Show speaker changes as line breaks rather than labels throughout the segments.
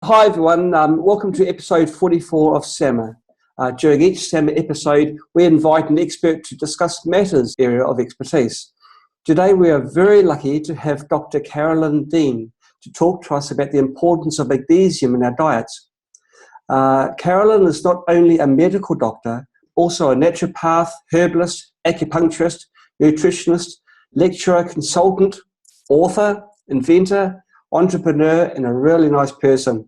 Hi everyone, welcome to episode 44 of SAMA. During each SAMA episode, we invite an expert to discuss matters area of expertise. Today we are very lucky to have Dr. Carolyn Dean to talk to us about the importance of magnesium in our diets. Carolyn is not only a medical doctor, also a naturopath, herbalist, acupuncturist, nutritionist, lecturer, consultant, author, inventor, entrepreneur, and a really nice person.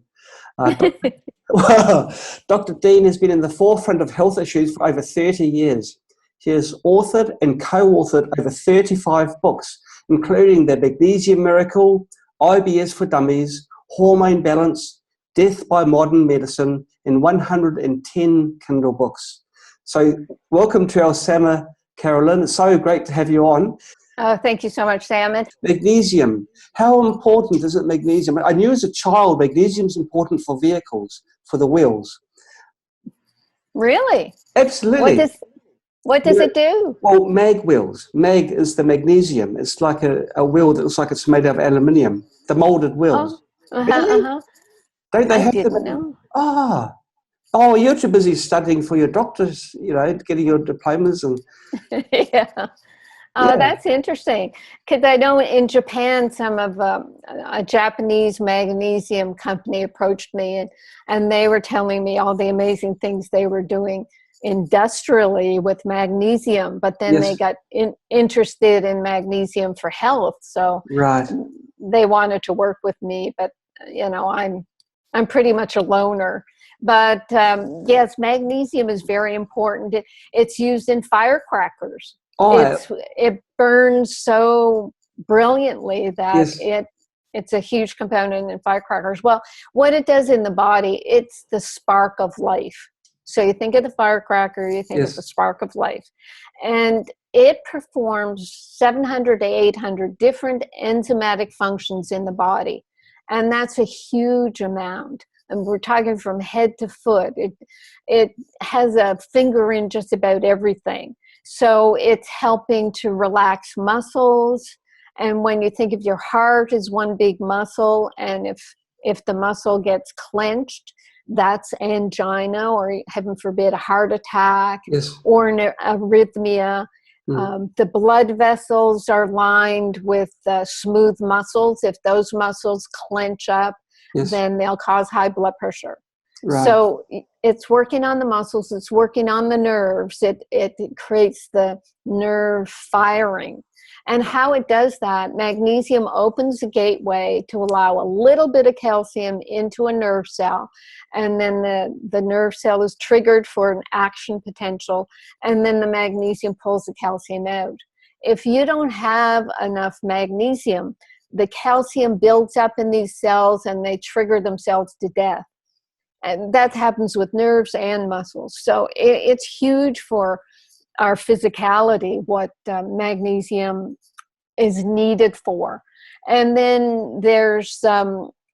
Dr. Dean has been in the forefront of health issues for over 30 years. She has authored and co-authored over 35 books, including the Magnesium Miracle, IBS for Dummies, Hormone Balance, Death by Modern Medicine, and 110 Kindle books. So welcome to our SAMA, Carolyn. It's so great to have you on.
Oh, thank you so much, Sam.
Magnesium. How important is it, magnesium? I knew as a child magnesium is important for vehicles, for the wheels.
Really?
Absolutely.
What does it do?
Well, mag wheels. Mag is the magnesium. It's like a wheel that looks like it's made out of aluminium. The molded wheels. Really? Don't they have
didn't know.
Oh, you're too busy studying for your doctors, getting your diplomas and.
Yeah. Oh, that's interesting. Because I know in Japan, some of a Japanese magnesium company approached me, and they were telling me all the amazing things they were doing industrially with magnesium. But then they got interested in magnesium for health, so they wanted to work with me. But I'm pretty much a loner. But yes, magnesium is very important. It's used in firecrackers. It burns so brilliantly that it's a huge component in firecrackers. Well, what it does in the body, it's the spark of life. So you think of the firecracker, you think of the spark of life. And it performs 700 to 800 different enzymatic functions in the body. And that's a huge amount. And we're talking from head to foot. It has a finger in just about everything. So it's helping to relax muscles. And when you think of your heart as one big muscle, and if the muscle gets clenched, that's angina, or heaven forbid, a heart attack, or an arrhythmia. The blood vessels are lined with smooth muscles. If those muscles clench up, then they'll cause high blood pressure. So it's working on the muscles, it's working on the nerves, it creates the nerve firing. And how it does that, magnesium opens the gateway to allow a little bit of calcium into a nerve cell, and then the nerve cell is triggered for an action potential, and then the magnesium pulls the calcium out. If you don't have enough magnesium, the calcium builds up in these cells and they trigger themselves to death. And that happens with nerves and muscles. So it's huge for our physicality, what magnesium is needed for. And then there's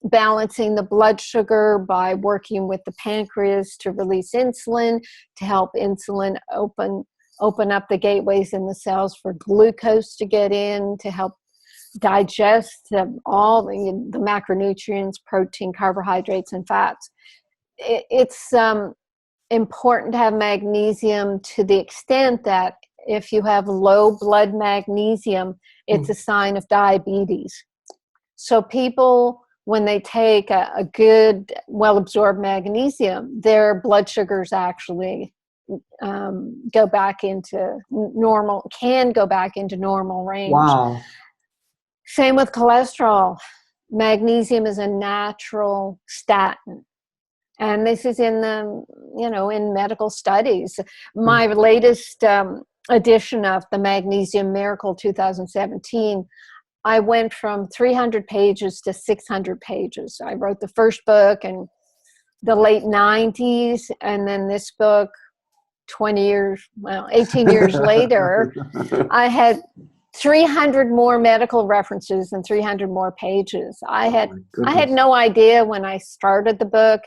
balancing the blood sugar by working with the pancreas to release insulin, to help insulin open up the gateways in the cells for glucose to get in, to help digest all the macronutrients, protein, carbohydrates, and fats. It's important to have magnesium to the extent that if you have low blood magnesium, it's a sign of diabetes. So people, when they take a good, well-absorbed magnesium, their blood sugars actually go back into normal range.
Wow.
Same with cholesterol. Magnesium is a natural statin. And this is in in medical studies. My latest edition of the Magnesium Miracle 2017, I went from 300 pages to 600 pages. I wrote the first book in the late 90s, and then this book 18 years later, I had 300 more medical references and 300 more pages. I had no idea when I started the book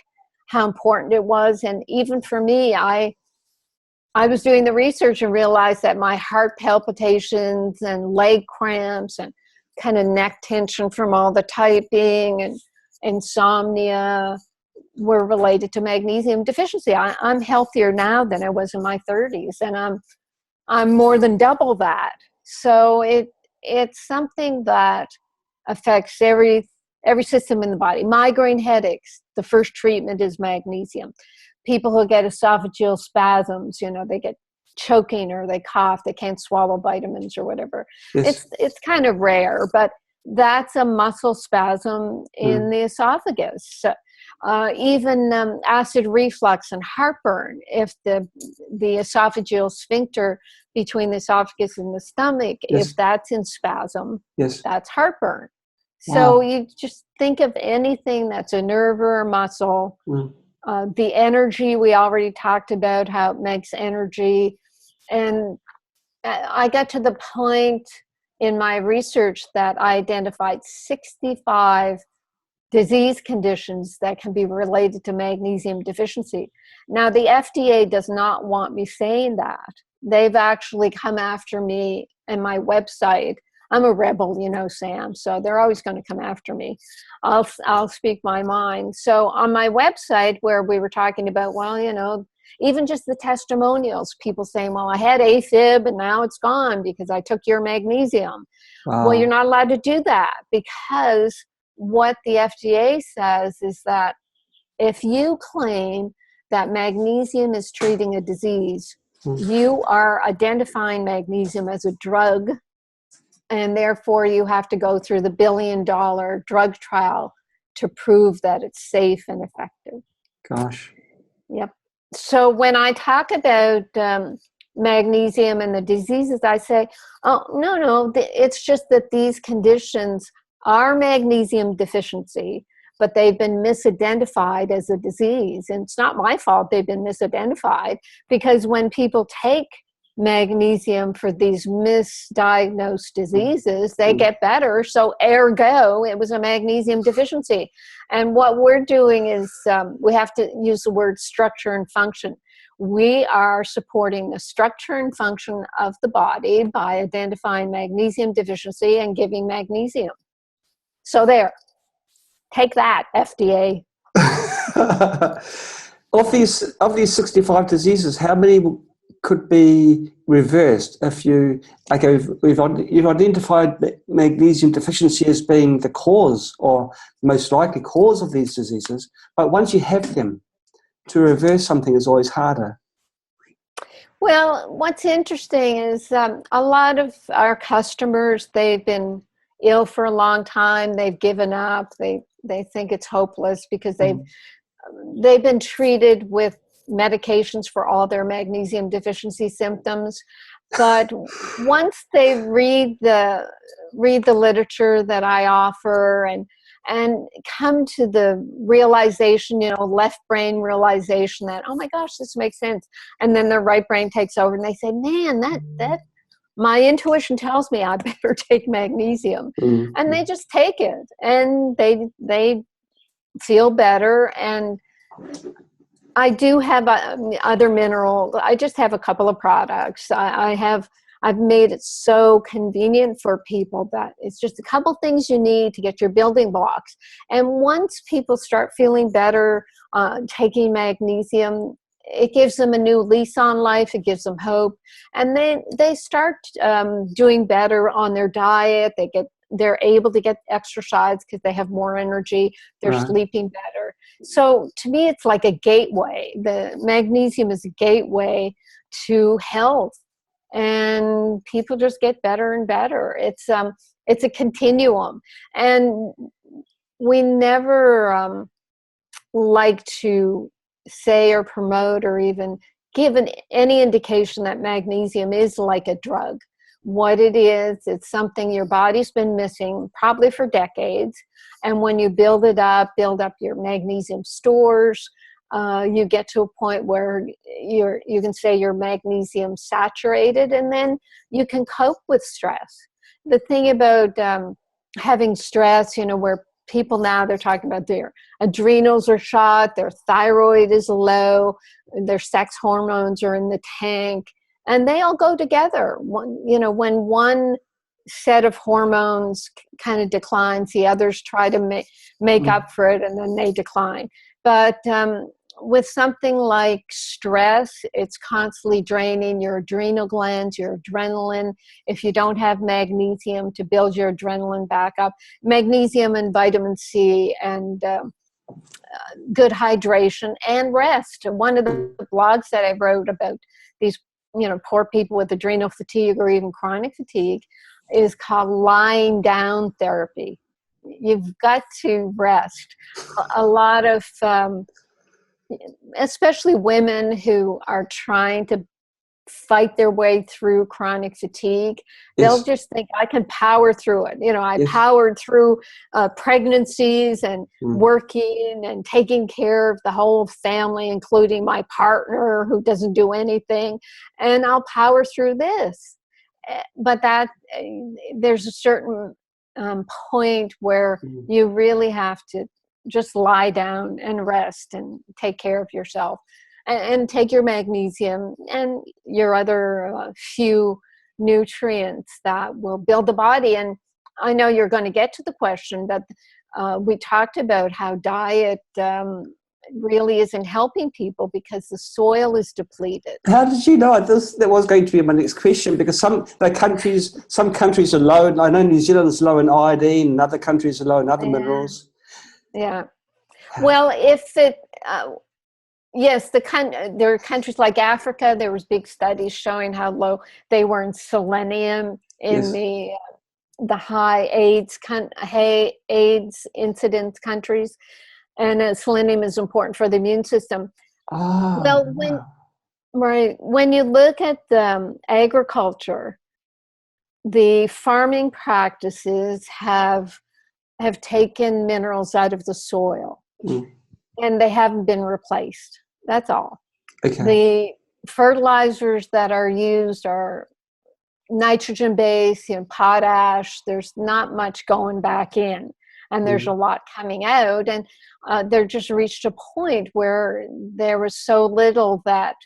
how important it was. And even for me, I was doing the research and realized that my heart palpitations and leg cramps and kind of neck tension from all the typing and insomnia, were related to magnesium deficiency. I'm healthier now than I was in my 30s, and I'm more than double that. So it's something that affects every system in the body. Migraine headaches, the first treatment is magnesium. People who get esophageal spasms, they get choking or they cough, they can't swallow vitamins or whatever.
Yes.
It's kind of rare, but that's a muscle spasm in the esophagus. So, even acid reflux and heartburn, if the esophageal sphincter between the esophagus and the stomach,
Yes.
if that's in spasm,
Yes.
that's heartburn.
Wow.
So you just think of anything that's a nerve or a muscle. The energy, we already talked about how it makes energy. And I got to the point in my research that I identified 65 disease conditions that can be related to magnesium deficiency. Now, the FDA does not want me saying that. They've actually come after me and my website. I'm a rebel, Sam, so they're always going to come after me. I'll speak my mind. So on my website, where we were talking about, even just the testimonials, people saying, well, I had AFib and now it's gone because I took your magnesium.
Wow.
Well, you're not allowed to do that, because what the FDA says is that if you claim that magnesium is treating a disease, you are identifying magnesium as a drug, and therefore you have to go through the $1 billion drug trial to prove that it's safe and effective.
Gosh.
Yep. So when I talk about magnesium and the diseases, I say, oh, no, it's just that these conditions are magnesium deficiency, but they've been misidentified as a disease. And it's not my fault they've been misidentified, because when people take magnesium for these misdiagnosed diseases, they get better. So ergo, it was a magnesium deficiency. And what we're doing is we have to use the word structure and function. We are supporting the structure and function of the body by identifying magnesium deficiency and giving magnesium. So there, take that, FDA.
Of these 65 diseases, how many could be reversed if you've identified magnesium deficiency as being the cause, or most likely cause, of these diseases, but once you have them, to reverse something is always harder?
Well, what's interesting is a lot of our customers, they've been ill for a long time. They've given up. They think it's hopeless because they've been treated with medications for all their magnesium deficiency symptoms. But once they read the literature that I offer and come to the realization, left brain realization that, oh my gosh, this makes sense. And then their right brain takes over and they say, man, that my intuition tells me I better take magnesium. And they just take it and they feel better. And I do have other minerals. I just have a couple of products. I've made it so convenient for people that it's just a couple things you need to get your building blocks. And once people start feeling better taking magnesium, it gives them a new lease on life. It gives them hope. And then they start doing better on their diet. They're able to get exercise because they have more energy. They're sleeping better. So to me, it's like a gateway. The magnesium is a gateway to health, and people just get better and better. It's a continuum, and we never like to say or promote or even give any indication that magnesium is like a drug. What it is, it's something your body's been missing probably for decades. And when you build up your magnesium stores, you get to a point where you can say you're magnesium saturated, and then you can cope with stress. The thing about having stress, where people now, they're talking about their adrenals are shot, their thyroid is low, their sex hormones are in the tank, and they all go together. When one set of hormones kind of declines, the others try to make up for it, and then they decline. But with something like stress, it's constantly draining your adrenal glands, your adrenaline. If you don't have magnesium to build your adrenaline back up, magnesium and vitamin C and good hydration and rest. One of the blogs that I wrote about these, poor people with adrenal fatigue or even chronic fatigue is called lying down therapy. You've got to rest. A lot of especially women who are trying to fight their way through chronic fatigue, they'll
Yes.
just think, I can power through it. I
Yes.
powered through pregnancies and
Mm.
working and taking care of the whole family, including my partner who doesn't do anything, and I'll power through this. But there's a certain point where you really have to just lie down and rest and take care of yourself, and take your magnesium and your other few nutrients that will build the body. And I know you're going to get to the question, but we talked about how diet really isn't helping people because the soil is depleted.
How did you know? That was going to be my next question, because some countries are low. I know New Zealand is low in iodine, and other countries are low in other minerals.
Yeah. Well, yes, there are countries like Africa. There was big studies showing how low they were in selenium in the high AIDS incidence countries, and selenium is important for the immune system. Well, when you look at agriculture, the farming practices have taken minerals out of the soil. And they haven't been replaced. That's all.
Okay.
The fertilizers that are used are nitrogen-based, potash. There's not much going back in, and there's a lot coming out. And they're just reached a point where there was so little that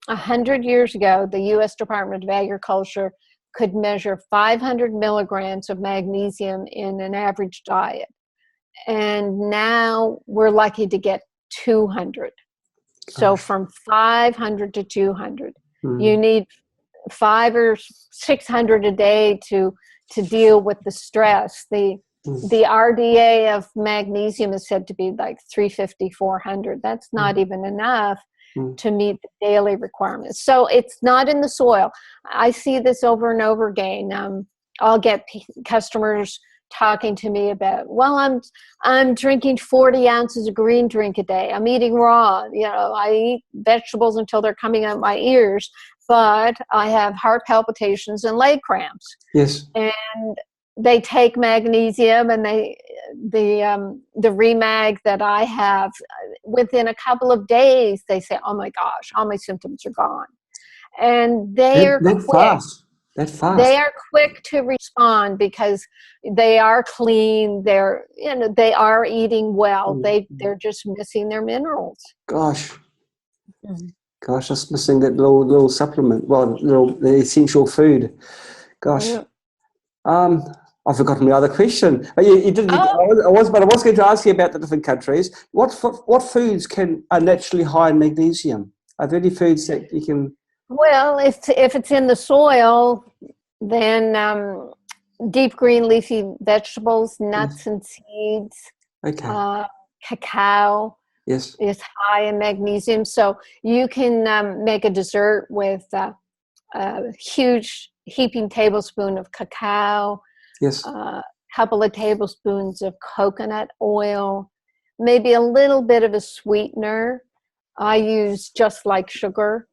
100 years ago, the U.S. Department of Agriculture could measure 500 milligrams of magnesium in an average diet. And now we're lucky to get 200. So from 500 to 200, you need 500 or 600 a day to deal with the stress. The RDA of magnesium is said to be like 350, 400. That's not even enough to meet the daily requirements. So it's not in the soil. I see this over and over again. I'll get customers talking to me about, well, I'm drinking 40 ounces of green drink a day. I'm eating raw. I eat vegetables until they're coming out my ears, but I have heart palpitations and leg cramps.
Yes.
And they take magnesium, and the Remag that I have, within a couple of days, they say, oh my gosh, all my symptoms are gone. And they're quick.
That fast.
They are quick to respond because they are clean. They are eating well. They're just missing their minerals.
Gosh, just missing that little supplement. Well, the essential food. Gosh, I've forgotten my other question. You didn't. I was going to ask you about the different countries. What foods are naturally high in magnesium? Are there any foods that you can?
Well, if it's in the soil, then deep green leafy vegetables, nuts and seeds, cacao is high in magnesium. So you can make a dessert with a huge heaping tablespoon of cacao, a couple of tablespoons of coconut oil, maybe a little bit of a sweetener. I use just like sugar.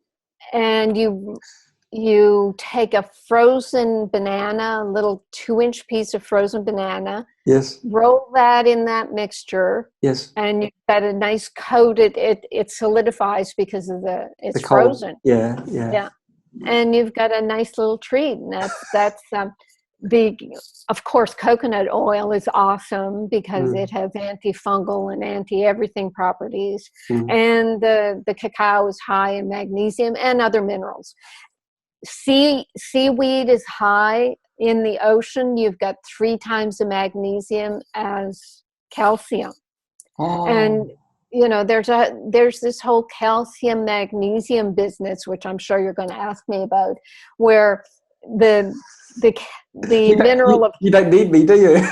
And you take a frozen banana, a little 2-inch piece of frozen banana.
Yes.
Roll that in that mixture.
Yes.
And you've got a nice coated. It solidifies because of it's frozen.
Yeah.
And you've got a nice little treat. And that's of course, coconut oil is awesome because it has antifungal and anti-everything properties. And the cacao is high in magnesium and other minerals. Seaweed is high in the ocean. You've got 3 times the magnesium as calcium. And you know, there's this whole calcium magnesium business, which I'm sure you're going to ask me about, where the the mineral of,
you don't need me, do you?
no,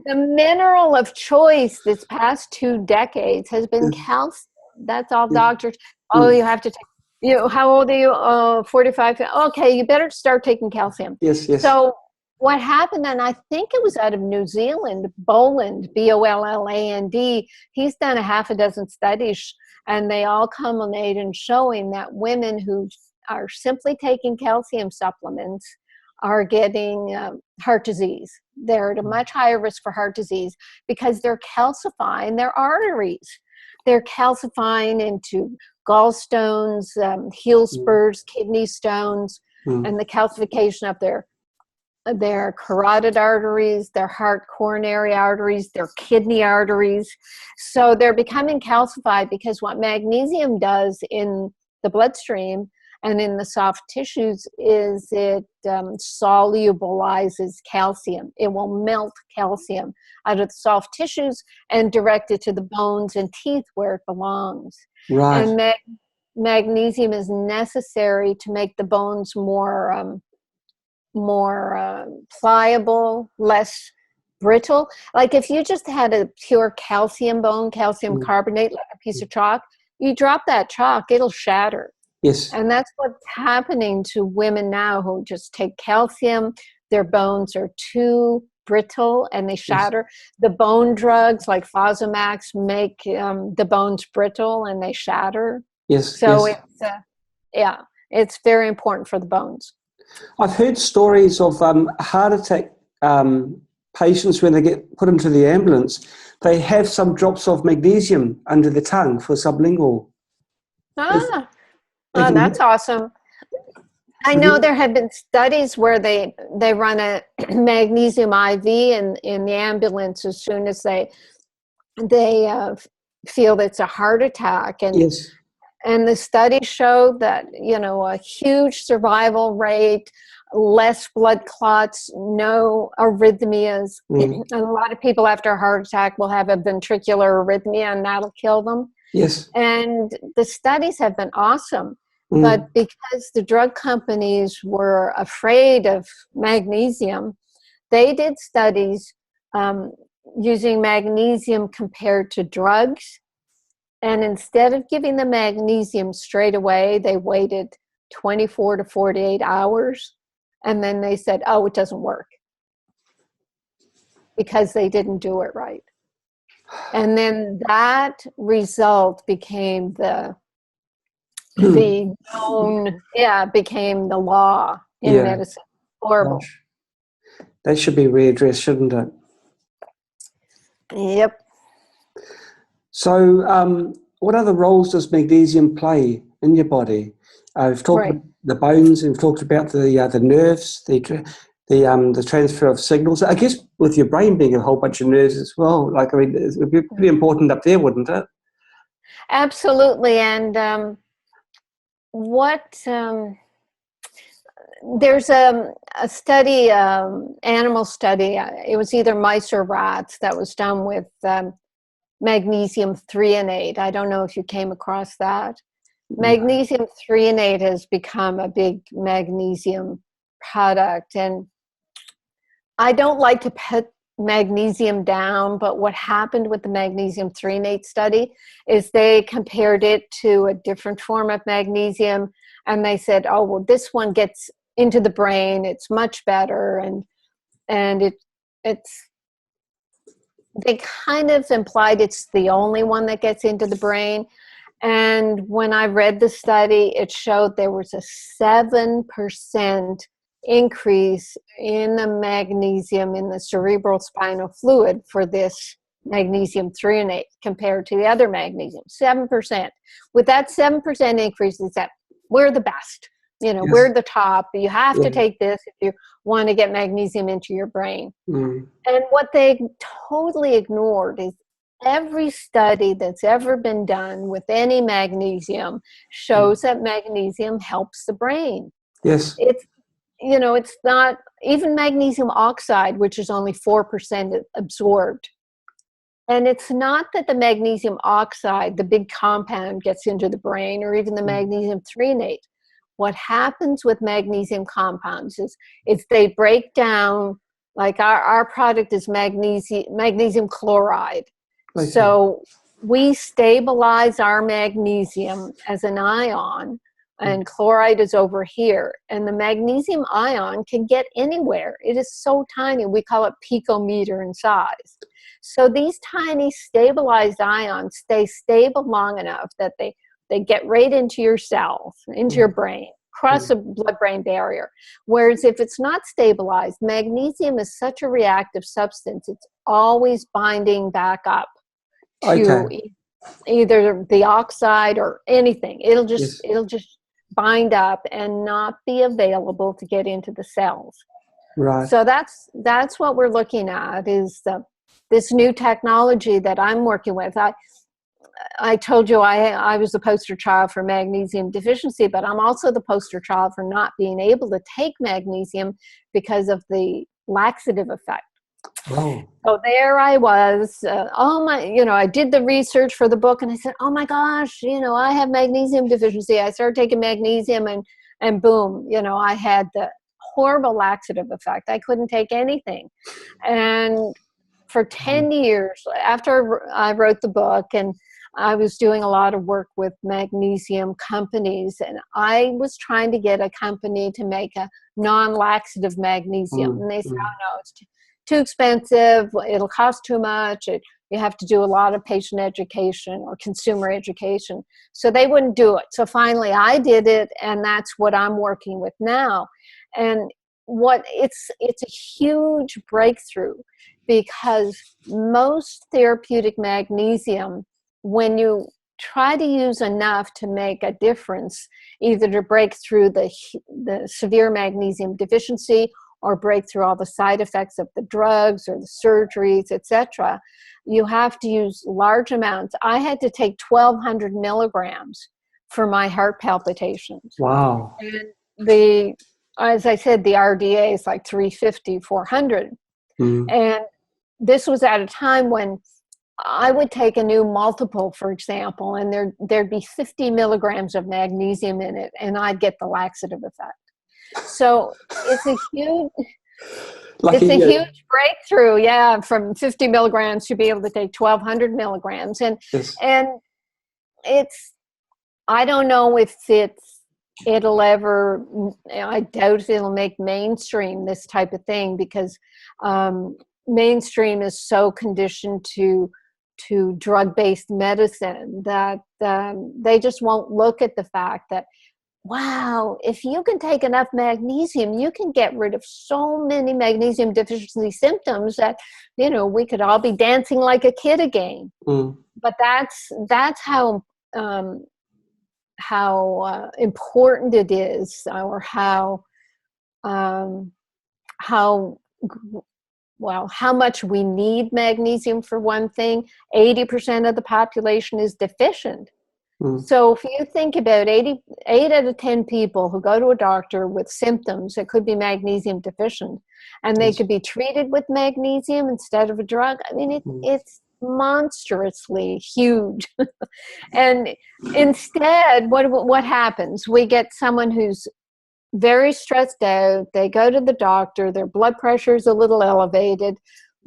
the mineral of choice this past 2 decades has been calcium. That's all doctors. Oh, you have to take. How old are you? 45. Okay, you better start taking calcium.
Yes, yes.
So what happened, and I think it was out of New Zealand, Boland, Bolland, he's done a half a dozen studies, and they all culminate in showing that women who are simply taking calcium supplements are getting heart disease. They're at a much higher risk for heart disease because they're calcifying their arteries. They're calcifying into gallstones, heel spurs, kidney stones, and the calcification of their carotid arteries, their heart coronary arteries, their kidney arteries. So they're becoming calcified because what magnesium does in the bloodstream and in the soft tissues is it solubilizes calcium. It will melt calcium out of the soft tissues and direct it to the bones and teeth where it belongs.
Right.
And magnesium is necessary to make the bones more pliable, less brittle. Like if you just had a pure calcium bone, calcium carbonate, like a piece of chalk, you drop that chalk, it'll shatter.
Yes.
And that's what's happening to women now who just take calcium. Their bones are too brittle and they shatter. The bone drugs like Fosamax make the bones brittle and they shatter.
Yes.
So it's very important for the bones.
I've heard stories of heart attack patients when they get put into the ambulance. They have some drops of magnesium under the tongue for sublingual.
That's awesome. I know there have been studies where they run a magnesium IV in the ambulance as soon as they feel it's a heart attack. And and the studies show that, a huge survival rate, less blood clots, no arrhythmias. And a lot of people after a heart attack will have a ventricular arrhythmia and that'll kill them.
Yes.
And the studies have been awesome. But because the drug companies were afraid of magnesium, they did studies using magnesium compared to drugs. And instead of giving the magnesium straight away, they waited 24 to 48 hours. And then they said, oh, it doesn't work because they didn't do it right. And then that result became became the law in medicine. Horrible.
Gosh. That should be readdressed, shouldn't it?
Yep.
So what other roles does magnesium play in your body? We've talked about the bones, and we've talked about the nerves, the transfer of signals. I guess with your brain being a whole bunch of nerves as well, it would be pretty important up there, wouldn't it?
Absolutely. And there's a study, animal study, it was either mice or rats that was done with magnesium threonate. I don't know if you came across that. Magnesium threonate has become a big magnesium product, and I don't like to put magnesium down, but what happened with the magnesium threonate study is they compared it to a different form of magnesium, and they said, oh, well, this one gets into the brain, it's much better, and it's they kind of implied it's the only one that gets into the brain. And when I read the study, it showed there was a 7% increase in the magnesium in the cerebral spinal fluid for this magnesium threonate compared to the other magnesium. 7%. With that 7% increase, is that we're the best. We're the top. You have to take this if you want to get magnesium into your brain. And what they totally ignored is every study that's ever been done with any magnesium shows that magnesium helps the brain.
Yes.
It's not even magnesium oxide, which is only 4% absorbed. And it's not that the magnesium oxide, the big compound, gets into the brain, or even the magnesium threonate. What happens with magnesium compounds is they break down, like our product is magnesium chloride. So we stabilize our magnesium as an ion, and chloride is over here. And the magnesium ion can get anywhere. It is so tiny. We call it picometer in size. So these tiny stabilized ions stay stable long enough that they get right into your cells, into your brain, cross the blood-brain barrier. Whereas if it's not stabilized, magnesium is such a reactive substance, it's always binding back up to either the oxide or anything. It'll just bind up and not be available to get into the cells.
Right.
So that's what we're looking at, is this new technology that I'm working with. I told you I was the poster child for magnesium deficiency, but I'm also the poster child for not being able to take magnesium because of the laxative effect.
Oh.
So there I was, I did the research for the book, and I said, oh my gosh, I have magnesium deficiency. I started taking magnesium, and boom, I had the horrible laxative effect. I couldn't take anything. And for 10 years, after I wrote the book, and I was doing a lot of work with magnesium companies, and I was trying to get a company to make a non-laxative magnesium. And they said, oh no, it's too expensive, it'll cost too much, you have to do a lot of patient education or consumer education. So they wouldn't do it. So finally I did it, and that's what I'm working with now. And it's a huge breakthrough, because most therapeutic magnesium, when you try to use enough to make a difference, either to break through the severe magnesium deficiency or break through all the side effects of the drugs or the surgeries, etc., you have to use large amounts. I had to take 1,200 milligrams for my heart palpitations.
Wow.
And as I said, the RDA is like 350, 400. And this was at a time when I would take a new multiple, for example, and there'd be 50 milligrams of magnesium in it, and I'd get the laxative effect. So it's a huge, huge breakthrough, from 50 milligrams to be able to take 1,200 milligrams. And I don't know if it'll ever, I doubt it'll make mainstream, this type of thing, because mainstream is so conditioned to drug-based medicine that they just won't look at the fact that, wow, if you can take enough magnesium, you can get rid of so many magnesium deficiency symptoms that, we could all be dancing like a kid again. But that's how important it is, or how much we need magnesium. For one thing, 80% of the population is deficient. So if you think about 8 out of 10 people who go to a doctor with symptoms that could be magnesium deficient, and they could be treated with magnesium instead of a drug, I mean, it's monstrously huge. And instead, what happens? We get someone who's very stressed out. They go to the doctor, their blood pressure is a little elevated.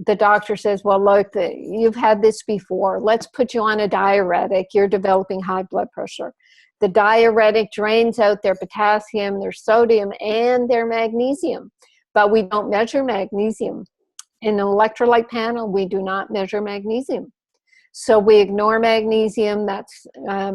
The doctor says, well, look, you've had this before. Let's put you on a diuretic. You're developing high blood pressure. The diuretic drains out their potassium, their sodium, and their magnesium. But we don't measure magnesium. In an electrolyte panel, we do not measure magnesium. So we ignore magnesium, that's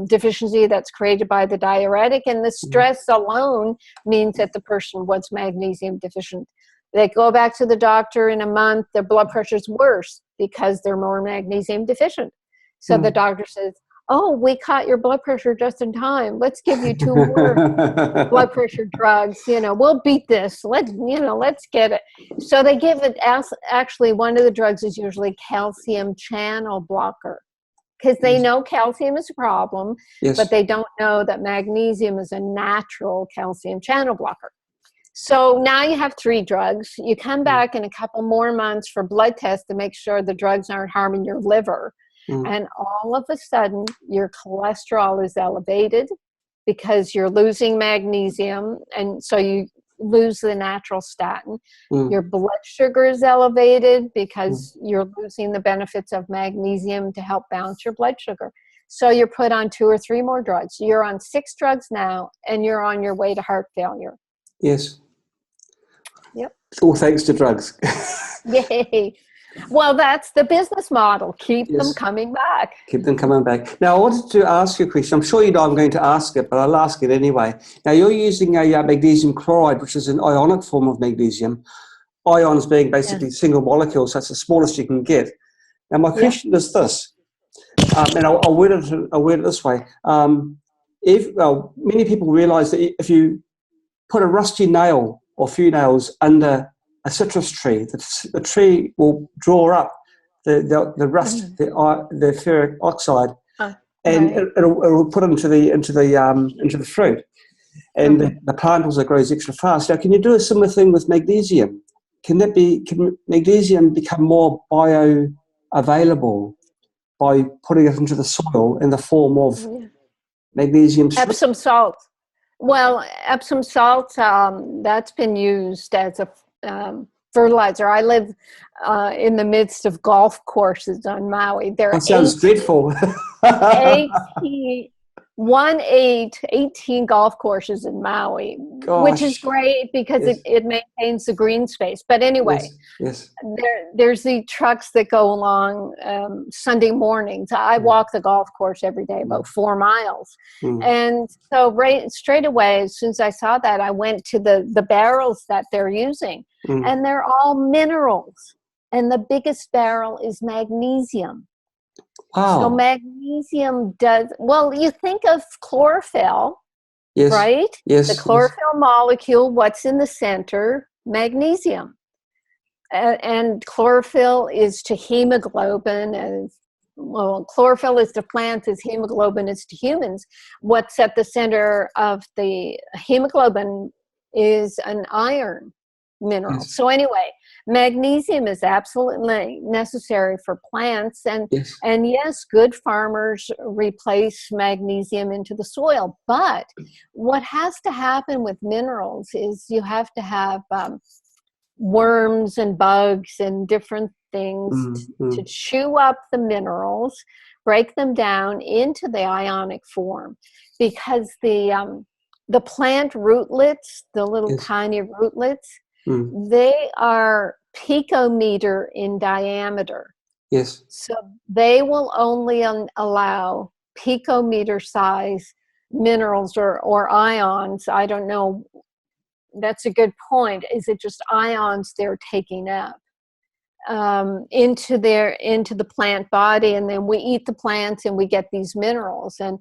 deficiency that's created by the diuretic, and the stress alone means that the person was magnesium deficient. They go back to the doctor in a month, their blood pressure is worse because they're more magnesium deficient. So the doctor says, oh, we caught your blood pressure just in time. Let's give you 2 more blood pressure drugs. We'll beat this. Let's get it. So they give it, actually one of the drugs is usually calcium channel blocker, because they know calcium is a problem, but they don't know that magnesium is a natural calcium channel blocker. So now you have 3 drugs. You come back in a couple more months for blood tests to make sure the drugs aren't harming your liver. And all of a sudden, your cholesterol is elevated because you're losing magnesium, and so you lose the natural statin. Your blood sugar is elevated because you're losing the benefits of magnesium to help balance your blood sugar. So you're put on 2 or 3 more drugs. You're on 6 drugs now, and you're on your way to heart failure.
Yes.
Yep.
All thanks to drugs.
Yay. Well, that's the business model. Keep them coming back.
Keep them coming back. Now, I wanted to ask you a question. I'm sure you know I'm going to ask it, but I'll ask it anyway. Now, you're using a magnesium chloride, which is an ionic form of magnesium. Ions being basically single molecules, that's the smallest you can get. Now, my question is this, and I'll word it this way. Many people realize that if you put a rusty nail or a few nails under a citrus tree, the tree will draw up the rust, the ferric oxide, and it'll put it into the fruit, and the plant also grows extra fast. Now, can you do a similar thing with magnesium? Can magnesium become more bioavailable by putting it into the soil in the form of magnesium?
Epsom salt. Well, Epsom salt, that's been used as a fertilizer. I live in the midst of golf courses on Maui. There
that sounds dreadful.
18 golf courses in Maui, which is great because it maintains the green space. But anyway, there's the trucks that go along Sunday mornings. I walk the golf course every day, about 4 miles. And so straight away, as soon as I saw that, I went to the barrels that they're using. And they're all minerals. And the biggest barrel is magnesium.
Wow.
So magnesium you think of chlorophyll, right?
Yes.
The chlorophyll molecule, what's in the center? Magnesium. And chlorophyll is to hemoglobin, and chlorophyll is to plants as hemoglobin is to humans. What's at the center of the hemoglobin is an iron mineral. So anyway, magnesium is absolutely necessary for plants, and yes, good farmers replace magnesium into the soil. But what has to happen with minerals is you have to have worms and bugs and different things to chew up the minerals, break them down into the ionic form, because the plant rootlets, the little tiny rootlets, they are picometer in diameter.
Yes.
So they will only allow picometer size minerals or ions. I don't know. That's a good point. Is it just ions they're taking up into the plant body, and then we eat the plants and we get these minerals. And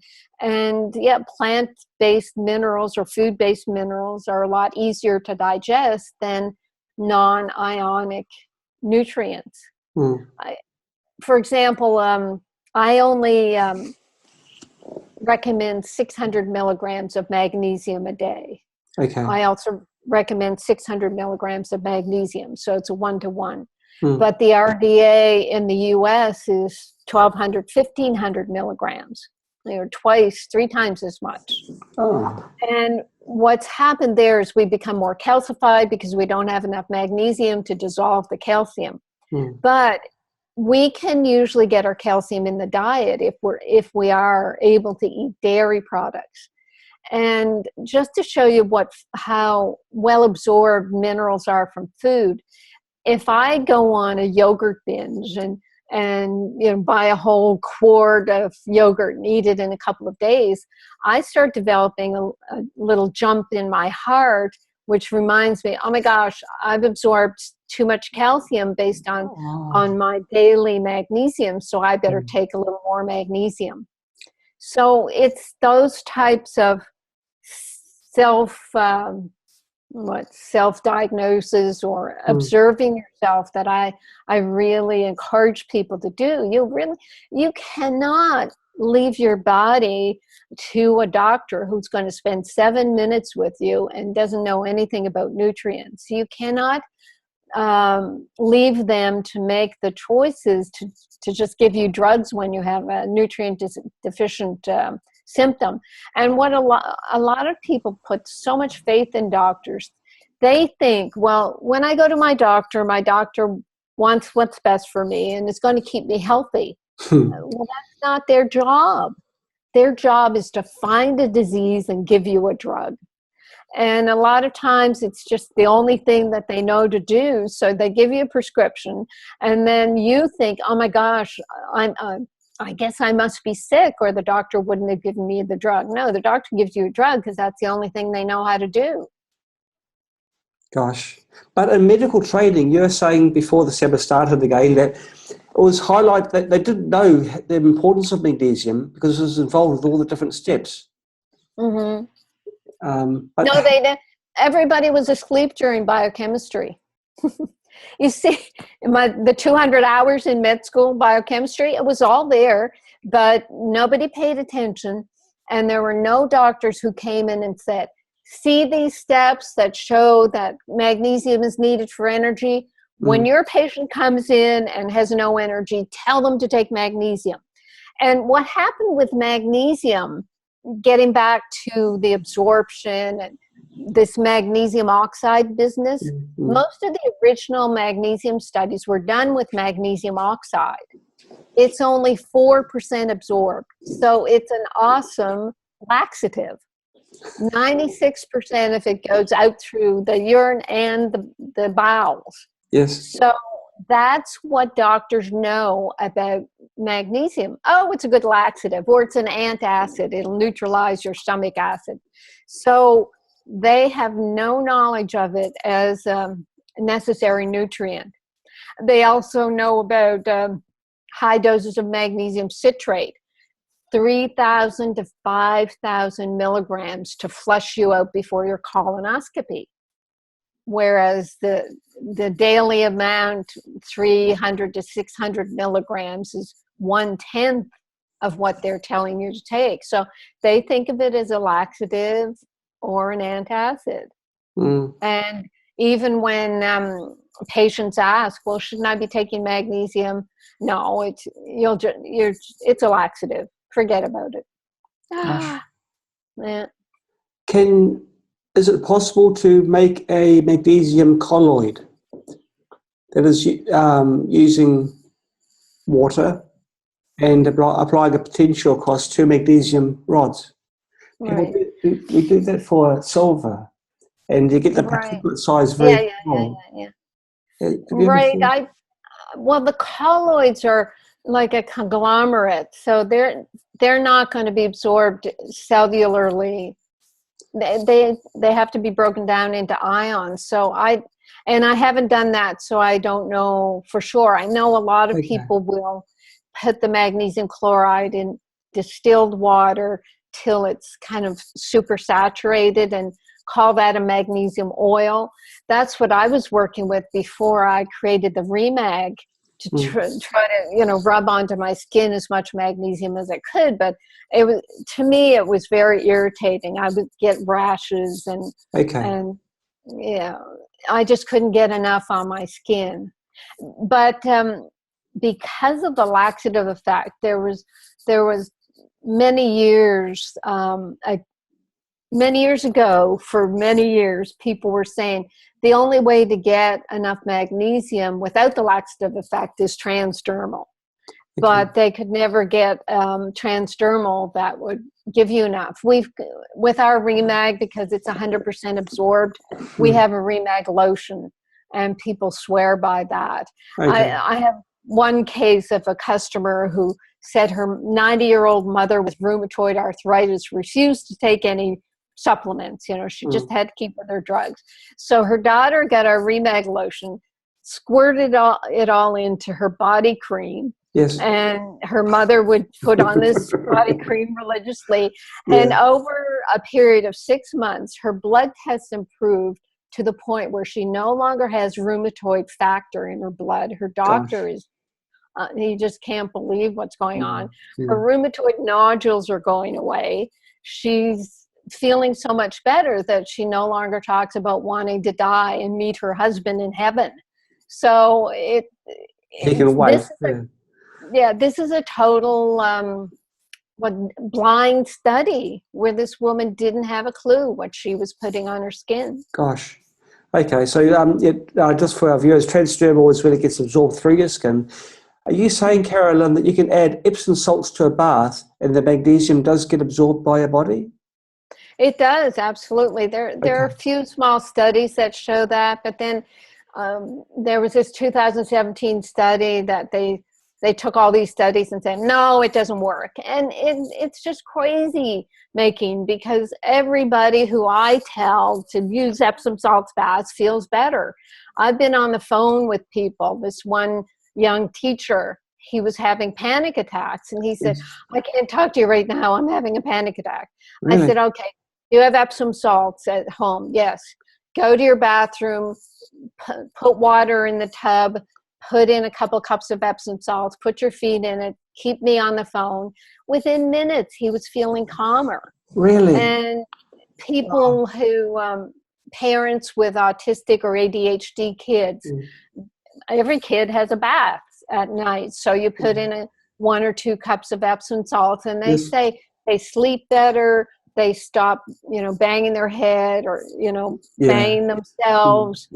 plant-based minerals or food-based minerals are a lot easier to digest than non-ionic nutrients. For example, I only recommend 600 milligrams of magnesium a day.
Okay.
I also recommend 600 milligrams of magnesium, so it's a 1-to-1. But the RDA in the U.S. is 1,200, 1,500 milligrams. Twice, 3 times as much. And what's happened there is we become more calcified because we don't have enough magnesium to dissolve the calcium. But we can usually get our calcium in the diet if we are able to eat dairy products. And just to show you how well absorbed minerals are from food, if I go on a yogurt binge and buy a whole quart of yogurt and eat it in a couple of days, I start developing a little jump in my heart, which reminds me, oh my gosh, I've absorbed too much calcium based on my daily magnesium, so I better take a little more magnesium. So it's those types of self-diagnosis or observing yourself that I really encourage people to do. You cannot leave your body to a doctor who's going to spend 7 minutes with you and doesn't know anything about nutrients. You cannot leave them to make the choices to just give you drugs when you have a nutrient deficient symptom. And what a lot of people put so much faith in doctors. They think, well, when I go to my doctor wants what's best for me and it's going to keep me healthy. Well, that's not their job. Their job is to find a disease and give you a drug. And a lot of times it's just the only thing that they know to do. So they give you a prescription and then you think, oh my gosh, I guess I must be sick, or the doctor wouldn't have given me the drug. No, the doctor gives you a drug because that's the only thing they know how to do.
Gosh. But in medical training, you were saying before the seminar started again that it was highlighted that they didn't know the importance of magnesium because it was involved with all the different steps.
Mm-hmm.
But
No, everybody was asleep during biochemistry. You see, the 200 hours in med school biochemistry, it was all there, but nobody paid attention. And there were no doctors who came in and said, see these steps that show that magnesium is needed for energy. When your patient comes in and has no energy, tell them to take magnesium. And what happened with magnesium, getting back to the absorption and this magnesium oxide business, most of the original magnesium studies were done with magnesium oxide. It's only 4% absorbed. So it's an awesome laxative. 96% if it goes out through the urine and the bowels.
yes.
So that's what doctors know about magnesium. Oh, it's a good laxative, or it's an antacid. It'll neutralize your stomach acid. So they have no knowledge of it as a necessary nutrient. They also know about high doses of magnesium citrate, 3,000 to 5,000 milligrams to flush you out before your colonoscopy. Whereas the daily amount, 300 to 600 milligrams, is 1/10 of what they're telling you to take. So they think of it as a laxative or an antacid. And even when patients ask, well, shouldn't I be taking magnesium? No, it's a laxative. Forget about it. Yeah.
Is it possible to make a magnesium colloid that is using water and applying a potential across 2 magnesium rods?
Right.
We do that for silver, and you get the particulate size very small.
Yeah.
Right.
Well, the colloids are like a conglomerate, so they're not going to be absorbed cellularly. They have to be broken down into ions. So I haven't done that, so I don't know for sure. I know a lot of people will put the magnesium chloride in distilled water till it's kind of super saturated and call that a magnesium oil. That's what I was working with before I created the Remag, to try to rub onto my skin as much magnesium as I could. But to me it was very irritating. I would get rashes and I just couldn't get enough on my skin. But because of the laxative effect, there was many years ago, for many years, people were saying the only way to get enough magnesium without the laxative effect is transdermal. But they could never get transdermal that would give you enough. With our Remag, because it's 100% absorbed, we have a Remag lotion, and people swear by that. I have one case of a customer who said her 90-year-old mother with rheumatoid arthritis refused to take any supplements. She just had to keep with her drugs. So her daughter got our Remag lotion, squirted it all into her body cream.
Yes.
And her mother would put on this body cream religiously. And over a period of 6 months, her blood tests improved to the point where she no longer has rheumatoid factor in her blood. Her doctor is You just can't believe what's going on.
Mm.
Her rheumatoid nodules are going away. She's feeling so much better that she no longer talks about wanting to die and meet her husband in heaven. So
He can wait.
this is a total blind study where this woman didn't have a clue what she was putting on her skin.
Gosh. Okay, so just for our viewers, transdermal is when it gets absorbed through your skin. Are you saying, Carolyn, that you can add Epsom salts to a bath and the magnesium does get absorbed by your body?
It does, absolutely. There are a few small studies that show that, but then there was this 2017 study that they took all these studies and said, no, it doesn't work. And it's just crazy making, because everybody who I tell to use Epsom salts baths feels better. I've been on the phone with people. This one young teacher, he was having panic attacks, and he said, I can't talk to you right now, I'm having a panic attack. Really? I said, okay, you have Epsom salts at home? Yes. Go to your bathroom, put water in the tub, put in a couple cups of Epsom salts, put your feet in it, keep me on the phone. Within minutes, he was feeling calmer.
Really?
And people who, parents with autistic or ADHD kids, every kid has a bath at night. So you put in 1 or 2 cups of Epsom salts, and they say they sleep better. They stop, banging their head or, banging themselves.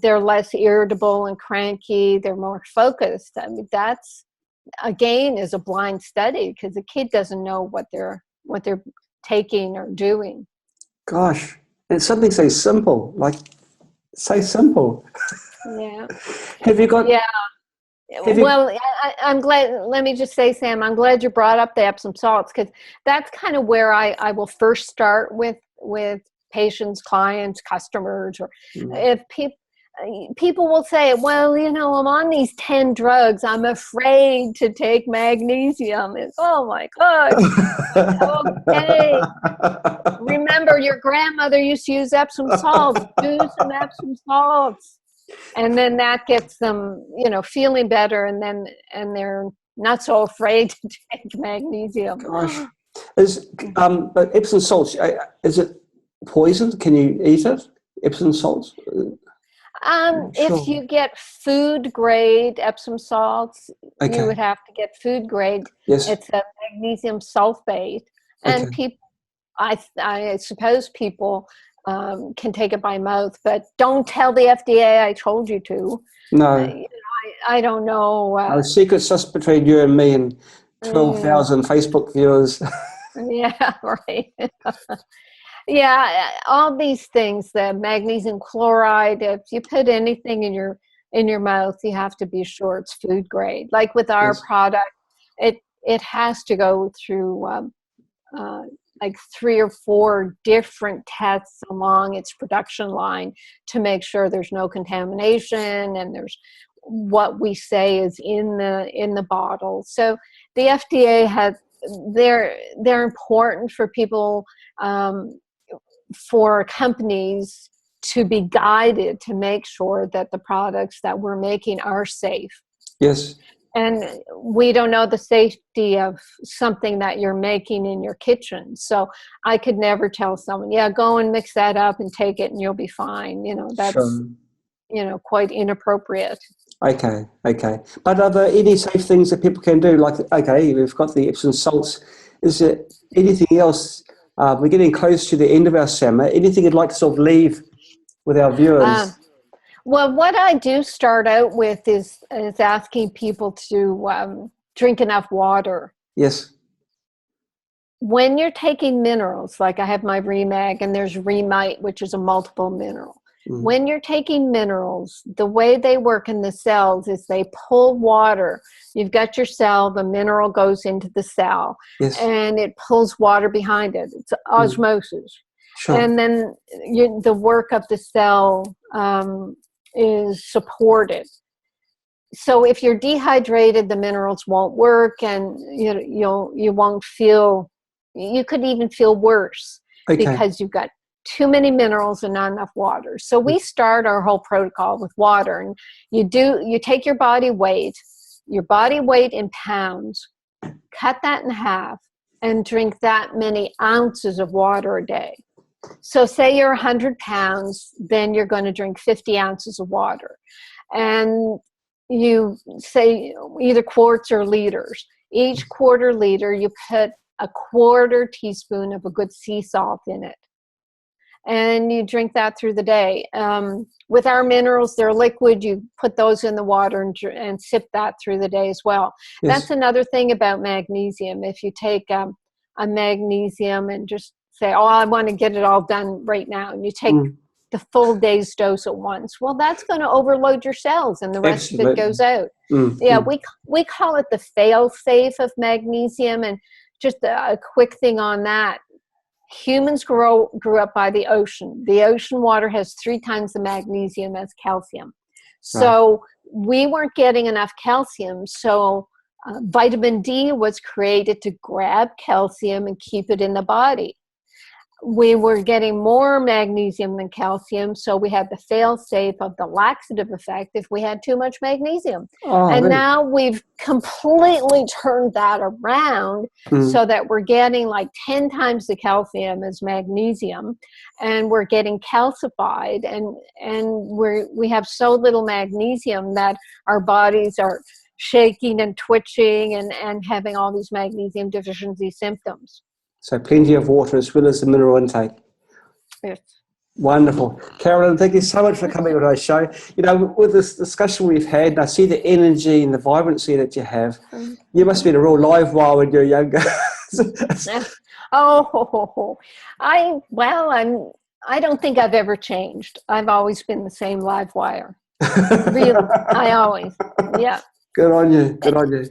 They're less irritable and cranky. They're more focused. I mean, that's, again, is a blind study, because the kid doesn't know what they're taking or doing.
Gosh, it's something so simple, so simple.
Yeah.
Have you got...
Yeah. Well, I'm glad, let me just say, Sam, I'm glad you brought up the Epsom salts, because that's kind of where I will first start with patients, clients, customers, or if people will say, well, I'm on these 10 drugs, I'm afraid to take magnesium. It's, oh my God. Okay. Remember, your grandmother used to use Epsom salts. Do some Epsom salts. And then that gets them, feeling better, and they're not so afraid to take magnesium.
Gosh, but Epsom salts, is it poison? Can you eat it? Epsom salts?
If you get food grade Epsom salts, you would have to get food grade.
Yes.
It's a magnesium sulfate, and people, I suppose people can take it by mouth, but don't tell the FDA I told you to.
No.
I don't know.
A secret sus between you and me and 12,000 Facebook viewers.
Yeah, right. Yeah, all these things, the magnesium chloride, if you put anything in your mouth, you have to be sure it's food grade. Like with our product, it has to go through like 3 or 4 different tests along its production line to make sure there's no contamination and there's what we say is in the bottle. So the FDA has, they're important for people, for companies to be guided to make sure that the products that we're making are safe.
Yes.
And we don't know the safety of something that you're making in your kitchen. So I could never tell someone, yeah, go and mix that up and take it and you'll be fine. That's, quite inappropriate.
Okay. But are there any safe things that people can do? Like, okay, we've got the Epsom salts. Is there anything else? We're getting close to the end of our summer. Anything you'd like to sort of leave with our viewers?
Well, what I do start out with is asking people to drink enough water.
Yes.
When you're taking minerals, like I have my Remag, and there's Remite, which is a multiple mineral. When you're taking minerals, the way they work in the cells is they pull water. You've got your cell, the mineral goes into the cell, and it pulls water behind it. It's osmosis.
Sure.
And then the work of the cell is supported. So if you're dehydrated, the minerals won't work, and you won't feel, you could even feel worse because you've got too many minerals and not enough water. So we start our whole protocol with water, and you take your body weight, your body weight in pounds, cut that in half, and drink that many ounces of water a day. So say you're 100 pounds, then you're going to drink 50 ounces of water. And you say either quarts or liters. Each quarter liter, you put a quarter teaspoon of a good sea salt in it. And you drink that through the day. With our minerals, they're liquid. You put those in the water and sip that through the day as well.
Yes.
That's another thing about magnesium. If you take a magnesium and just say, oh, I want to get it all done right now, and you take the full day's dose at once, well, that's going to overload your cells, and the rest of it goes out. We call it the fail-safe of magnesium. And just a quick thing on that. Humans grew up by the ocean. The ocean water has 3 times the magnesium as calcium. So we weren't getting enough calcium. So vitamin D was created to grab calcium and keep it in the body. We were getting more magnesium than calcium, so we had the fail-safe of the laxative effect if we had too much magnesium. Now we've completely turned that around so that we're getting like 10 times the calcium as magnesium, and we're getting calcified, and we have so little magnesium that our bodies are shaking and twitching and having all these magnesium deficiency symptoms.
So plenty of water as well as the mineral intake.
Yes.
Wonderful. Carolyn, thank you so much for coming on our show. You know, with this discussion we've had, I see the energy and the vibrancy that you have. You must have been a real live wire when you were younger.
I don't think I've ever changed. I've always been the same live wire. Really, I always, yeah.
Good on you. Good on you.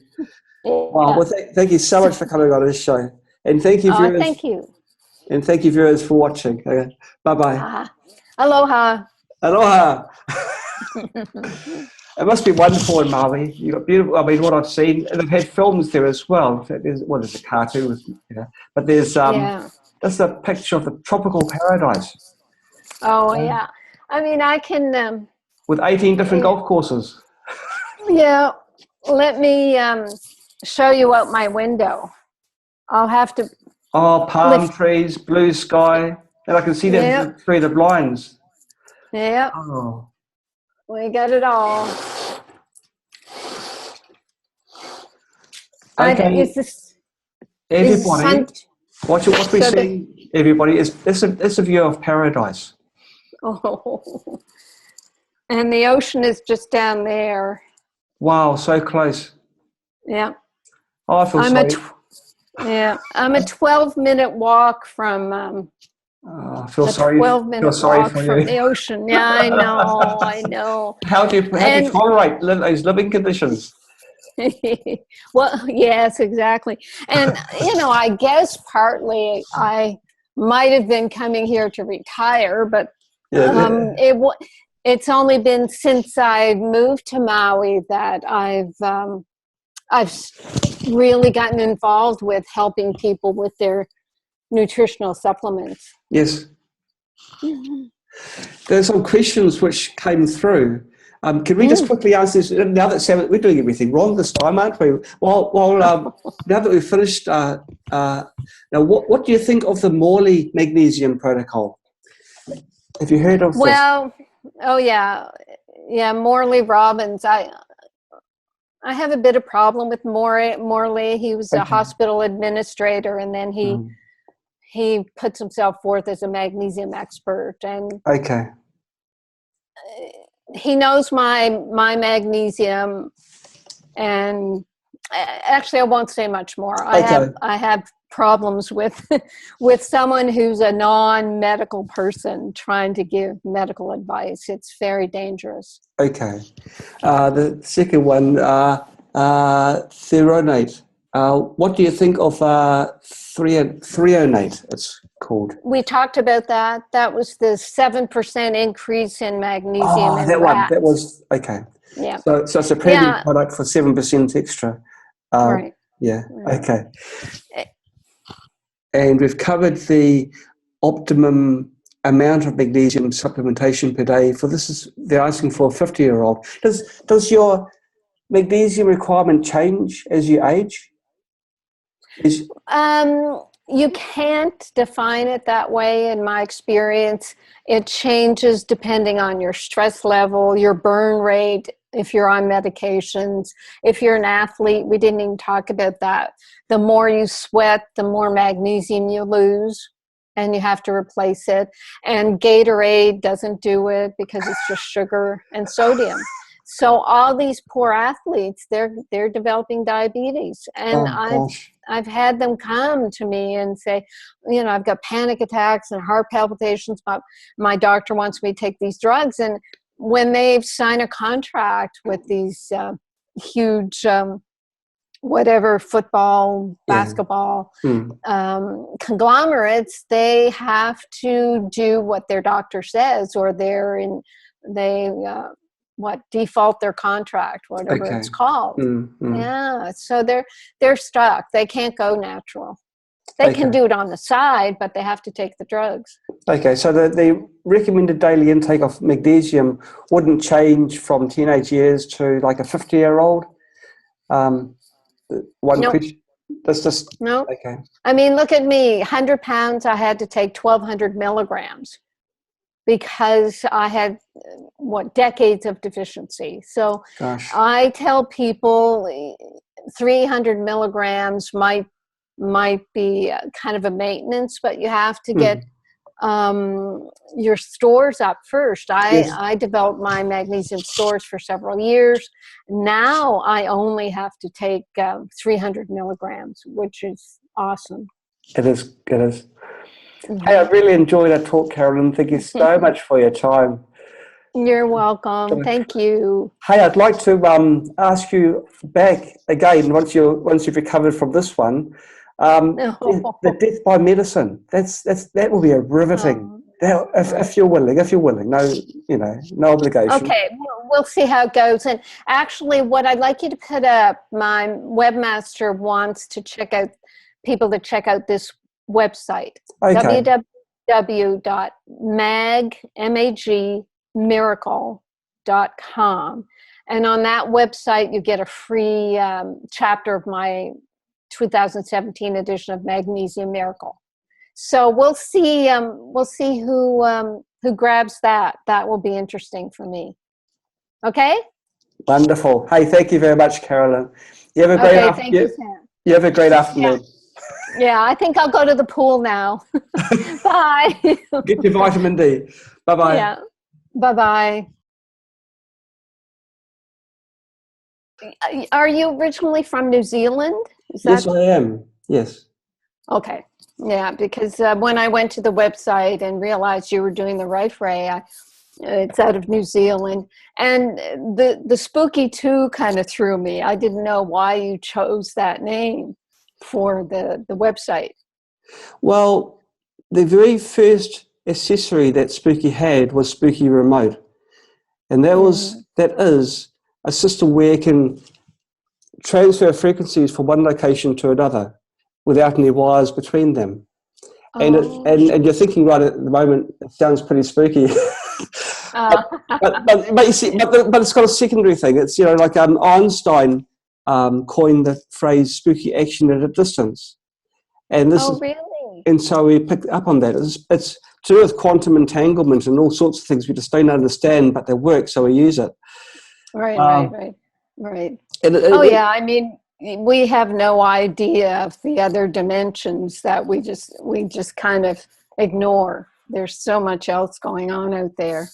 Wow. Well, thank you so much for coming on this show. And thank you, viewers.
Thank you.
And thank you, viewers, for watching. Okay. Bye-bye.
Aloha.
Aloha. It must be wonderful in Maui. You've got beautiful, I mean, what I've seen, and they've had films there as well. There's, what is a cartoon? But there's that's a picture of the tropical paradise.
Oh, yeah. I mean, I can...
with 18 different golf courses.
Yeah. Let me show you out my window. I'll have to...
Oh, palm trees, blue sky. And I can see that through the blinds.
Yeah.
Oh.
We got it all.
Okay. Everybody, what we're seeing, everybody, is it's a view of paradise.
Oh. And the ocean is just down there.
Wow, so close.
Yeah.
Oh, I feel sorry.
I'm a 12-minute walk from...
I feel sorry.
12-minute walk from the ocean. Yeah, I know.
How do you tolerate those living conditions?
Well, yes, exactly. And, I guess partly I might have been coming here to retire, but it's only been since I moved to Maui that I've really gotten involved with helping people with their nutritional supplements.
Yes. There's some questions which came through. Can we just quickly answer this? Now that Sam, we're doing everything wrong this time, aren't we? Well, now that we've finished, now what do you think of the Morley Magnesium Protocol? Have you heard of this?
Well, Morley Robbins. I have a bit of problem with Morley. He was a hospital administrator, and then he puts himself forth as a magnesium expert, and he knows my magnesium. And actually, I won't say much more. I have problems with someone who's a non-medical person trying to give medical advice. It's very dangerous. Okay.
The second one, threonate. What do you think of threonate, it's called?
We talked about that. That was the 7% increase in magnesium in
that
rats.
One. That was, okay.
Yeah.
So it's a premium product for 7% extra.
Right.
Yeah,
right.
Okay. And we've covered the optimum amount of magnesium supplementation per day. For this, they're asking for a 50-year-old. Does your magnesium requirement change as you age?
You can't define it that way in my experience. It changes depending on your stress level, your burn rate, if you're on medications. If you're an athlete, we didn't even talk about that. The more you sweat, the more magnesium you lose, and you have to replace it. And Gatorade doesn't do it because it's just sugar and sodium. So all these poor athletes, they're developing diabetes. And
Oh, gosh.
I've had them come to me and say, I've got panic attacks and heart palpitations. My doctor wants me to take these drugs. And when they've signed a contract with these huge, whatever, football, basketball conglomerates, they have to do what their doctor says, or default their contract, whatever it's called. Yeah, so they're stuck. They can't go natural. They can do it on the side, but they have to take the drugs.
Okay, so the recommended daily intake of magnesium wouldn't change from teenage years to like a 50-year-old? Question? That's just...
No.
Okay.
I mean, look at me. 100 pounds, I had to take 1,200 milligrams. Because I had decades of deficiency. So
Gosh.
I tell people 300 milligrams might be kind of a maintenance, but you have to get your stores up first. I developed my magnesium stores for several years. Now I only have to take 300 milligrams, which is awesome.
It is. Hey, I really enjoyed our talk, Carolyn. Thank you so much for your time.
You're welcome. Thank you.
Hey, I'd like to ask you back again once you've recovered from this one. The death by medicine. That will be a riveting. If you're willing, no obligation.
Okay, we'll see how it goes. And actually, what I'd like you to put up, my webmaster wants to check out this website, www.magmiracle.com. And on that website, you get a free chapter of my 2017 edition of Magnesium Miracle. So we'll see who grabs that. That will be interesting for me. Okay?
Wonderful. Hey, thank you very much, Carolyn. You have a great
thank you, Sam.
You have a great afternoon.
Yeah, I think I'll go to the pool now. Bye.
Get your vitamin D. Bye-bye.
Yeah. Bye-bye. Are you originally from New Zealand?
Yes, I am. Yes.
Okay. Yeah, because when I went to the website and realized you were doing the right way, it's out of New Zealand. And the spooky too kind of threw me. I didn't know why you chose that name for the website.
Well, the very first accessory that Spooky had was Spooky Remote. And that is a system where you can transfer frequencies from one location to another without any wires between them. And you're thinking right at the moment, it sounds pretty spooky. but you see, but it's got a secondary thing. It's like Einstein coined the phrase "spooky action at a distance," and this is
really?
And so we picked up on that. It's to do with quantum entanglement and all sorts of things we just don't understand, but they work, so we use it.
Right.
And
I mean, we have no idea of the other dimensions that we just kind of ignore. There's so much else going on out there.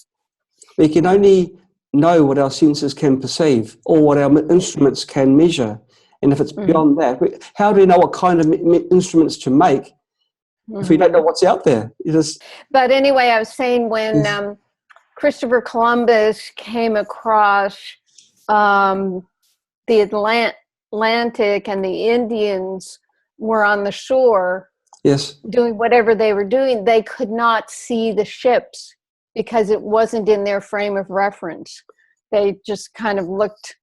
We can only know what our senses can perceive or what our instruments can measure. And if it's beyond that, how do we know what kind of instruments to make if we don't know what's out there?
But anyway, I was saying when Christopher Columbus came across the Atlantic and the Indians were on the shore doing whatever they were doing, they could not see the ships because it wasn't in their frame of reference. They just kind of looked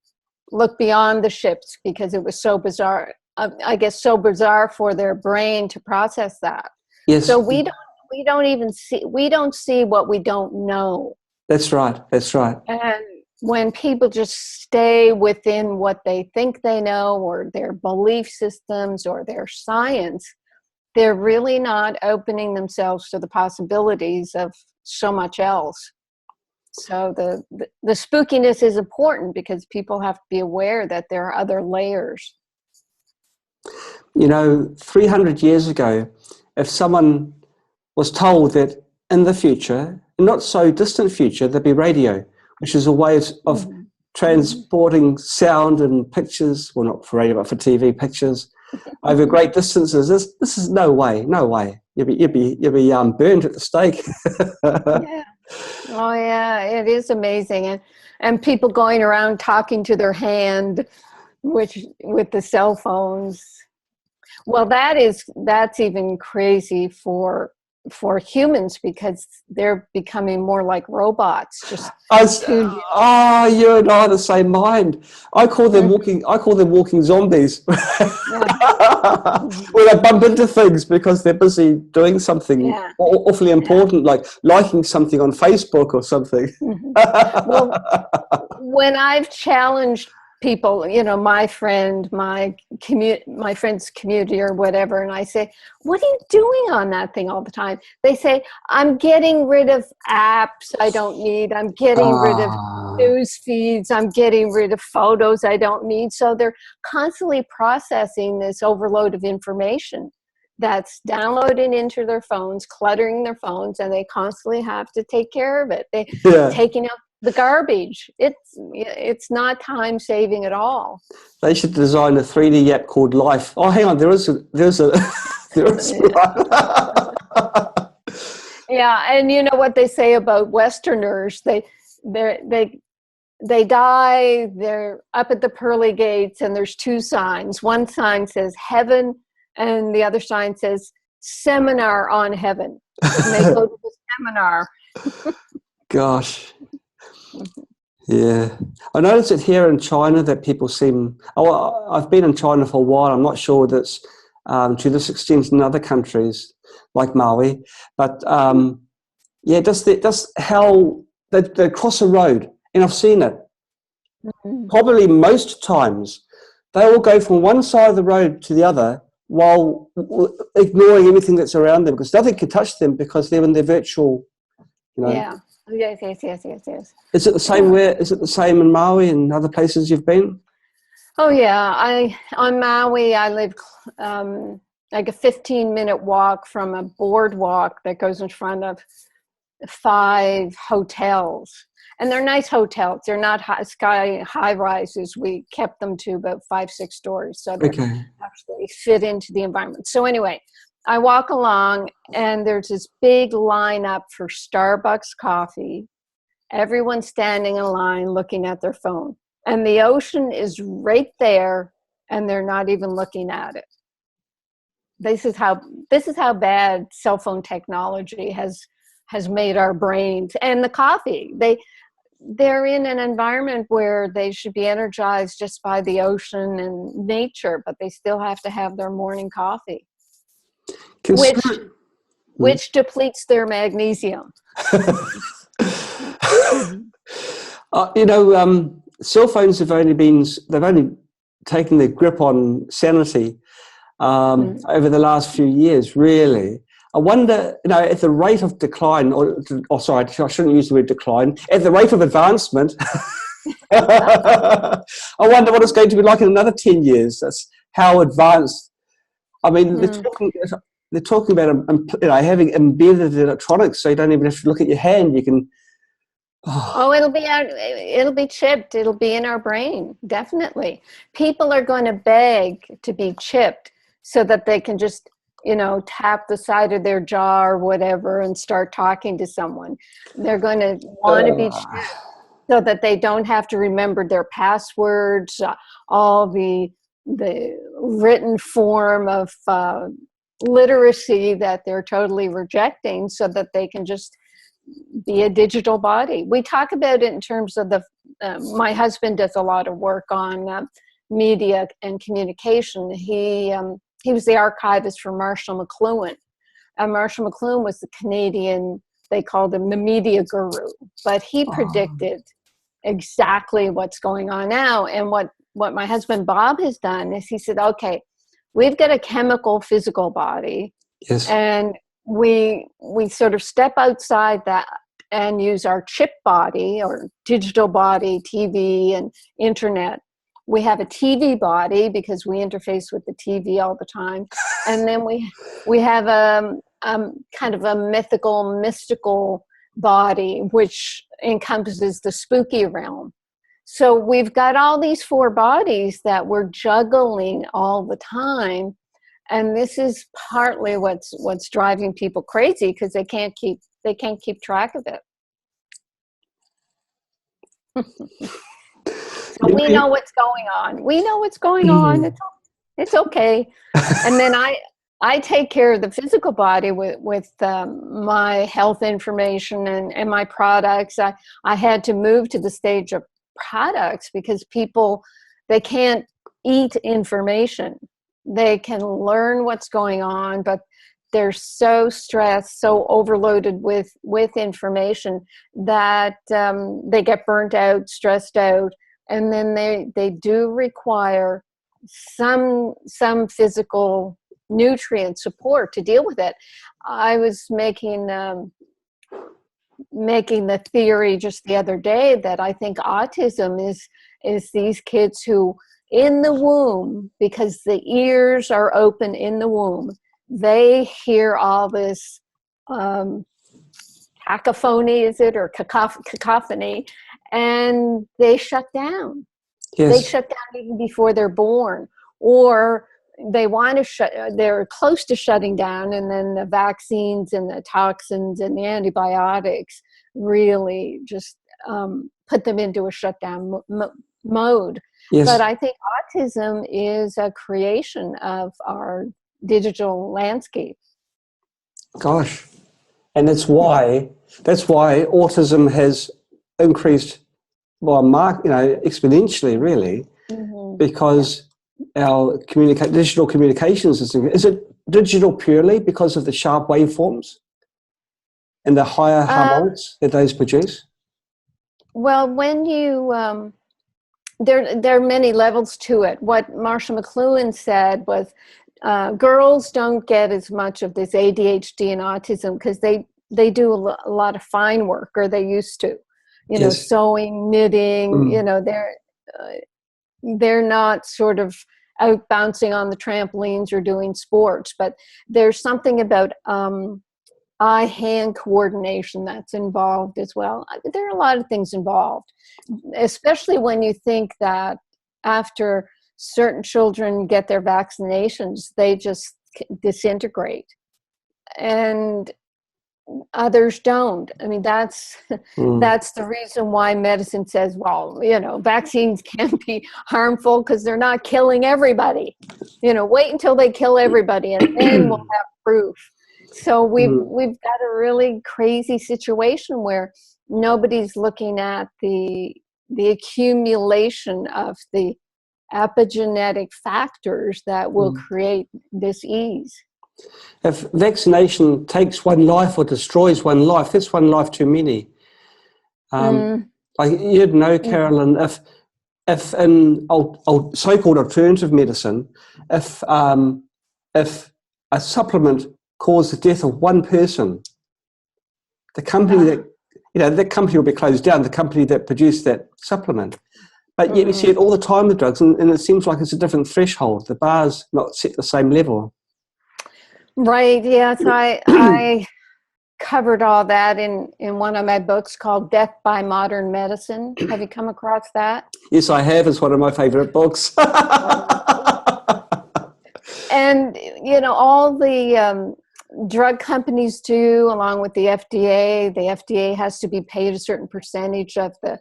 beyond the ships because it was so bizarre. I guess so bizarre for their brain to process that.
Yes.
So we don't see what we don't know.
That's right.
And when people just stay within what they think they know, or their belief systems, or their science, they're really not opening themselves to the possibilities of so much else. So the spookiness is important, because people have to be aware that there are other layers.
300 years ago, if someone was told that in the future, not so distant future, there'd be radio, which is a way of transporting sound and pictures, well, not for radio, but for TV pictures, over great distances. This is no way. You'd be burned at the stake.
Yeah. Oh yeah, it is amazing, and people going around talking to their hand, which with the cell phones. Well, that's even crazy for humans, because they're becoming more like robots.
You and I are the same mind. I call them walking zombies. When they bump into things because they're busy doing something awfully important, like liking something on Facebook or something.
Well, when I've challenged people, my friend's community or whatever, and I say, what are you doing on that thing all the time? They say, I'm getting rid of apps I don't need. I'm getting rid of news feeds. I'm getting rid of photos I don't need. So they're constantly processing this overload of information that's downloading into their phones, cluttering their phones, and they constantly have to take care of it. They're taking out the garbage. It's not time saving at all.
They should design a 3D app called Life. Oh, hang on, there is one.
Yeah, and you know what they say about Westerners? They die. They're up at the pearly gates, and there's two signs. One sign says heaven, and the other sign says seminar on heaven. And they go to the seminar.
Gosh. Yeah, I noticed it here in China that people seem. Oh, I've been in China for a while. I'm not sure that's to this extent in other countries like Maui, but just how they cross a road, and I've seen it. Probably most times, they all go from one side of the road to the other while ignoring everything that's around them, because nothing can touch them because they're in their virtual.
Yeah. Yes.
Is it the same Is it the same in Maui and other places you've been?
Oh yeah, on Maui I live like a 15-minute walk from a boardwalk that goes in front of 5 hotels, and they're nice hotels. They're not high rises. We kept them to about 5-6 stories, so they actually fit into the environment. So anyway, I walk along, and there's this big lineup for Starbucks coffee. Everyone's standing in line looking at their phone. And the ocean is right there, and they're not even looking at it. This is how bad cell phone technology has made our brains. And the coffee. They're in an environment where they should be energized just by the ocean and nature, but they still have to have their morning coffee. Which depletes their magnesium.
Cell phones have only taken their grip on sanity over the last few years, really. I wonder, at the rate of decline, sorry, I shouldn't use the word decline, at the rate of advancement, I wonder what it's going to be like in another 10 years. That's how advanced. I mean, they're talking about having embedded electronics, so you don't even have to look at your hand. You can.
It'll be chipped. It'll be in our brain, definitely. People are going to beg to be chipped so that they can just, tap the side of their jaw or whatever and start talking to someone. They're going to want to be chipped so that they don't have to remember their passwords, all the written form of literacy that they're totally rejecting, so that they can just be a digital body. We talk about it in terms of my husband does a lot of work on media and communication. He was the archivist for Marshall McLuhan. Marshall McLuhan was the Canadian, they called him the media guru, but he predicted exactly what's going on now. And what my husband Bob has done is he said, okay, we've got a chemical physical body,
Yes.
and we sort of step outside that and use our chip body or digital body, TV and internet. We have a TV body because we interface with the TV all the time. And then we have a kind of a mystical body, which encompasses the spooky realm. So we've got all these 4 bodies that we're juggling all the time. And this is partly what's driving people crazy, because they can't keep track of it. So we know what's going on. We know what's going on. It's okay. And then I take care of the physical body with my health information and my products. I had to move to the stage of products because people, they can't eat information. They can learn what's going on, but they're so stressed, so overloaded with information that they get burnt out, stressed out, and then they do require some physical nutrient support to deal with it. I was making the theory just the other day that I think autism is these kids who in the womb, because the ears are open in the womb, they hear all this cacophony, is it, or cacophony, and they shut down.
Yes.
They shut down even before they're born, or they want to they're close to shutting down, and then the vaccines and the toxins and the antibiotics really just put them into a shutdown mode.
Yes.
But I think autism is a creation of our digital landscape.
Gosh. And that's why autism has increased by exponentially, really, because our digital communications is it digital purely because of the sharp waveforms and the higher harmonics that those produce?
Well, when you there are many levels to it. What Marsha McLuhan said was girls don't get as much of this ADHD and autism because they do a lot of fine work, or they used to,
Yes.
sewing, knitting, they're not sort of out bouncing on the trampolines or doing sports, but there's something about eye-hand coordination that's involved as well. There are a lot of things involved, especially when you think that after certain children get their vaccinations, they just disintegrate, and others don't. I mean, that's the reason why medicine says, well, vaccines can be harmful because they're not killing everybody. Wait until they kill everybody, and then we'll have proof. So we've got a really crazy situation where nobody's looking at the accumulation of the epigenetic factors that will create this ease.
If vaccination takes one life or destroys one life, that's one life too many. Like you'd know, Carolyn, if in so-called alternative medicine, if a supplement caused the death of one person, the company that company will be closed down. The company that produced that supplement. But yet we see it all the time with drugs, and it seems like it's a different threshold. The bar's not set the same level.
Right, yes. I covered all that in one of my books called Death by Modern Medicine. Have you come across that?
Yes, I have. It's one of my favorite books.
And, all the drug companies do, along with the FDA. The FDA has to be paid a certain percentage of the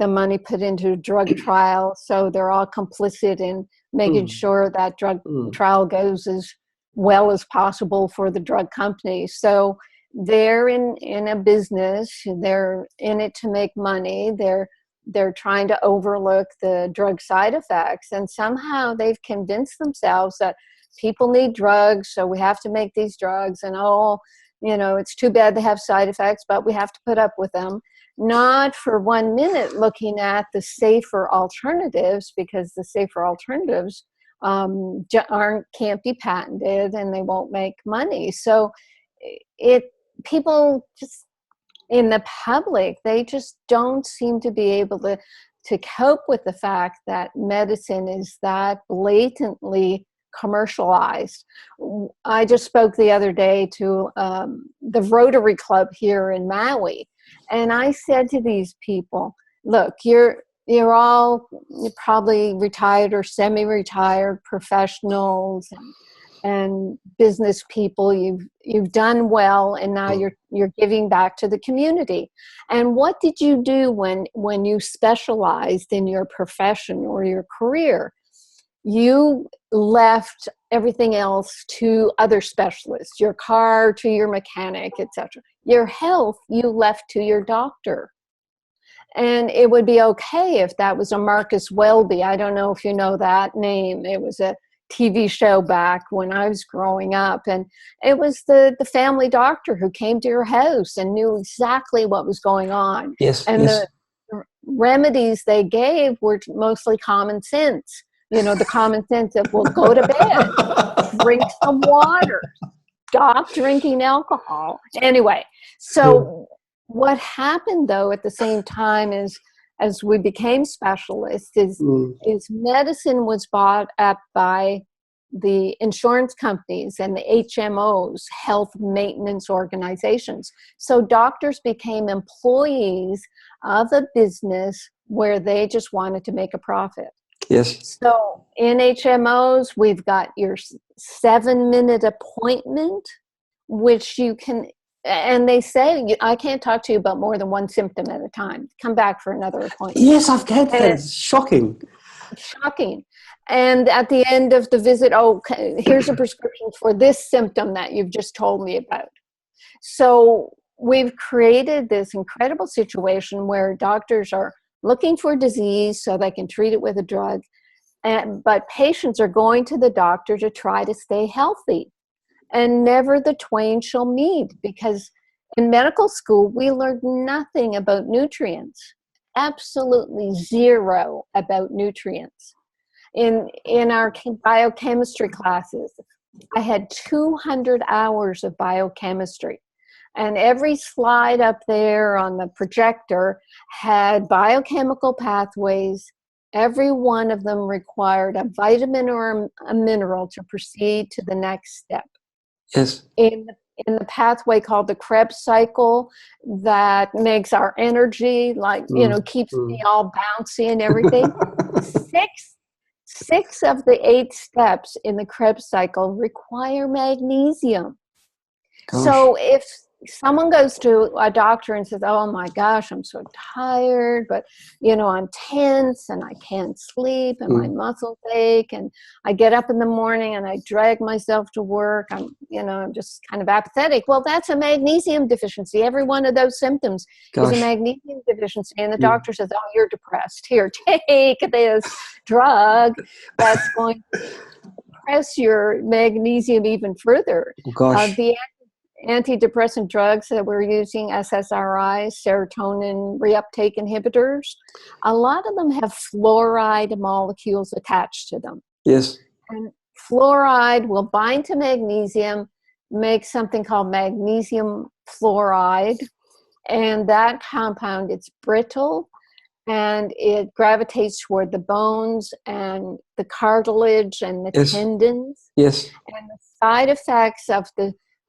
money put into a drug trial. So they're all complicit in making sure that drug trial goes as well as possible for the drug company. So they're in a business. They're in it to make money. They're trying to overlook the drug side effects, and somehow they've convinced themselves that people need drugs, so we have to make these drugs, and it's too bad they have side effects, but we have to put up with them. Not for 1 minute looking at the safer alternatives, because the safer alternatives can't be patented and they won't make money. So people just in the public, they just don't seem to be able to cope with the fact that medicine is that blatantly commercialized. I just spoke the other day to the Rotary Club here in Maui, and I said to these people, look, you're probably retired or semi-retired professionals and business people. You've done well, and now you're giving back to the community. And what did you do when you specialized in your profession or your career? You left everything else to other specialists, your car to your mechanic, etc. Your health, you left to your doctor. And it would be okay if that was a Marcus Welby. I don't know if you know that name. It was a TV show back when I was growing up. And it was the family doctor who came to your house and knew exactly what was going on.
Yes.
And
yes.
the remedies they gave were mostly common sense. The common sense of, well, go to bed, drink some water, stop drinking alcohol. Anyway, so what happened, though, at the same time is, as we became specialists, is medicine was bought up by the insurance companies and the HMOs, health maintenance organizations. So doctors became employees of a business where they just wanted to make a profit.
Yes.
So in HMOs, we've got your 7-minute appointment, which you can, and they say, I can't talk to you about more than one symptom at a time. Come back for another appointment.
Yes, I've had that. It's shocking.
Shocking. And at the end of the visit, here's a prescription for this symptom that you've just told me about. So we've created this incredible situation where doctors are looking for disease so they can treat it with a drug, but patients are going to the doctor to try to stay healthy. And never the twain shall meet, because in medical school, we learned nothing about nutrients, absolutely zero about nutrients. In our biochemistry classes, I had 200 hours of biochemistry. And every slide up there on the projector had biochemical pathways. Every one of them required a vitamin or a mineral to proceed to the next step.
Yes.
In the pathway called the Krebs cycle, that makes our energy, keeps me all bouncy and everything. Six of the 8 steps in the Krebs cycle require magnesium.
Gosh.
So if someone goes to a doctor and says, oh my gosh, I'm so tired, but I'm tense and I can't sleep and my muscles ache, and I get up in the morning and I drag myself to work, I'm just kind of apathetic. Well, that's a magnesium deficiency. Every one of those symptoms is a magnesium deficiency. And the doctor says, oh, you're depressed. Here, take this drug that's going to suppress your magnesium even further.
Oh, gosh.
The antidepressant drugs that we're using, SSRIs, serotonin reuptake inhibitors, a lot of them have fluoride molecules attached to them.
Yes.
And fluoride will bind to magnesium, make something called magnesium fluoride, and that compound, it's brittle, and it gravitates toward the bones and the cartilage and the tendons.
Yes.
And the side effects of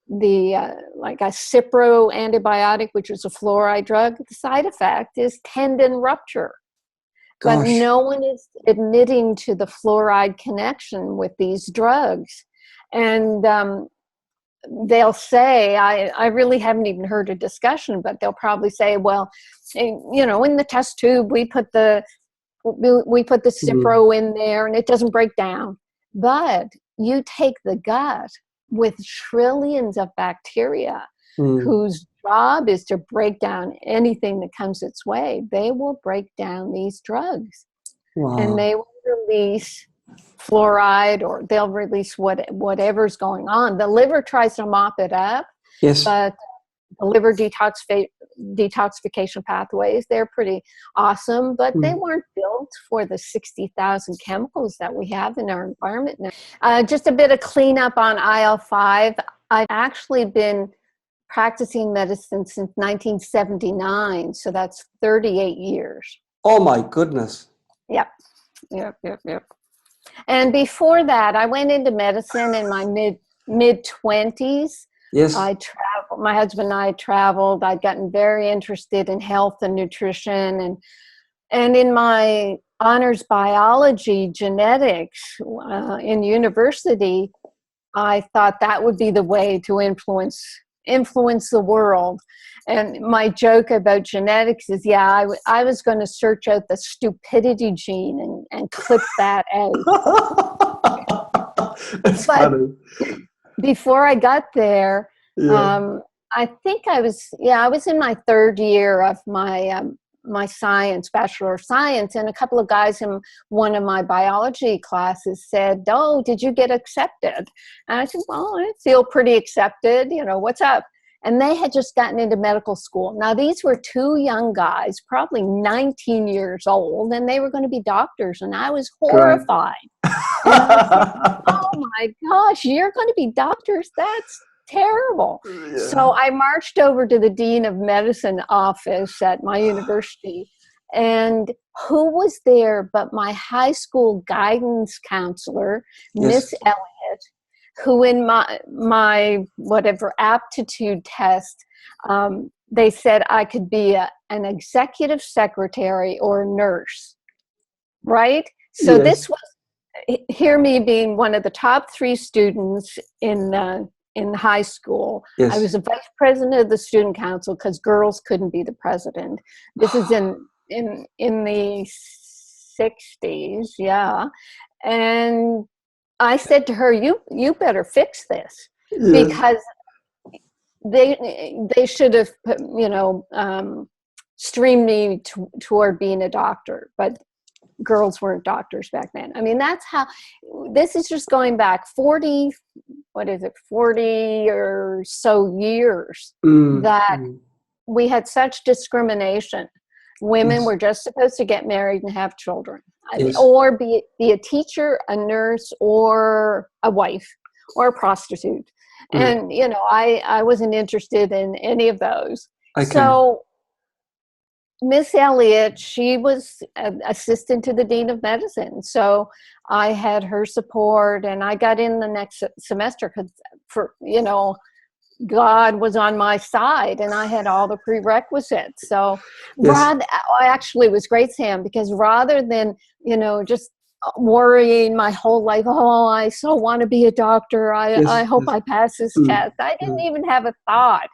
like a Cipro antibiotic, which is a fluoride drug, the side effect is tendon rupture.
Gosh.
But no one is admitting to the fluoride connection with these drugs. And they'll say, I really haven't even heard a discussion, but they'll probably say, well, in the test tube, we put the Cipro in there and it doesn't break down. But you take the gut with trillions of bacteria whose job is to break down anything that comes its way. They will break down these drugs.
Wow.
And they will release fluoride, or they'll release whatever's going on. The liver tries to mop it up,
Yes.
but the liver detoxification pathways, they're pretty awesome, but they weren't built for the 60,000 chemicals that we have in our environment now. Just a bit of cleanup on IL-5. I've actually been practicing medicine since 1979, so that's 38 years.
Oh my goodness.
Yep. And before that, I went into medicine in my mid-20s.
Yes.
I traveled. My husband and I traveled. I'd gotten very interested in health and nutrition, and in my honors biology, genetics in university, I thought that would be the way to influence the world. And my joke about genetics is, I was going to search out the stupidity gene and clip that out.
That's funny.
Before I got there, I think I was in my third year of my my Bachelor of Science, and a couple of guys in one of my biology classes said, "Oh, did you get accepted?" And I said, "Well, I feel pretty accepted, what's up?" And they had just gotten into medical school. Now, these were two young guys, probably 19 years old, and they were going to be doctors, and I was horrified. And I said, "Oh my gosh, you're going to be doctors? That's terrible." Yeah. So I marched over to the Dean of Medicine office at my university, and who was there but my high school guidance counselor, Miss Elliott, who in my whatever aptitude test, they said I could be an executive secretary or a nurse, right? So this was, hear me being one of the top 3 students in high school. I was a vice president of the student council because girls couldn't be the president. This is in the 60s, and I said to her, you better fix this, because they should have streamed me toward being a doctor, but girls weren't doctors back then. I mean, that's how, this is just going back 40 or so years that we had such discrimination. Women were just supposed to get married and have children, or be a teacher, a nurse, or a wife, or a prostitute. And, I wasn't interested in any of those. So Miss Elliott, she was an assistant to the Dean of Medicine. So I had her support, and I got in the next semester because, God was on my side, and I had all the prerequisites. So actually it was great, Sam, because rather than, just worrying my whole life, oh, I so want to be a doctor, I hope I pass this test. I didn't even have a thought.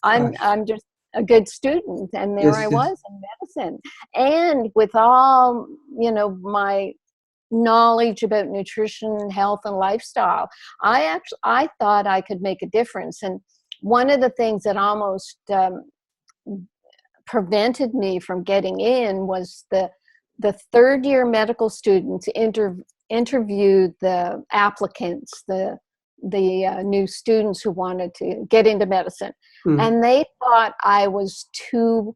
I'm just a good student, and there I was in medicine. And with all, my knowledge about nutrition, health, and lifestyle, I thought I could make a difference. And one of the things that almost prevented me from getting in was the third year medical students interviewed the applicants, the new students who wanted to get into medicine. And they thought I was too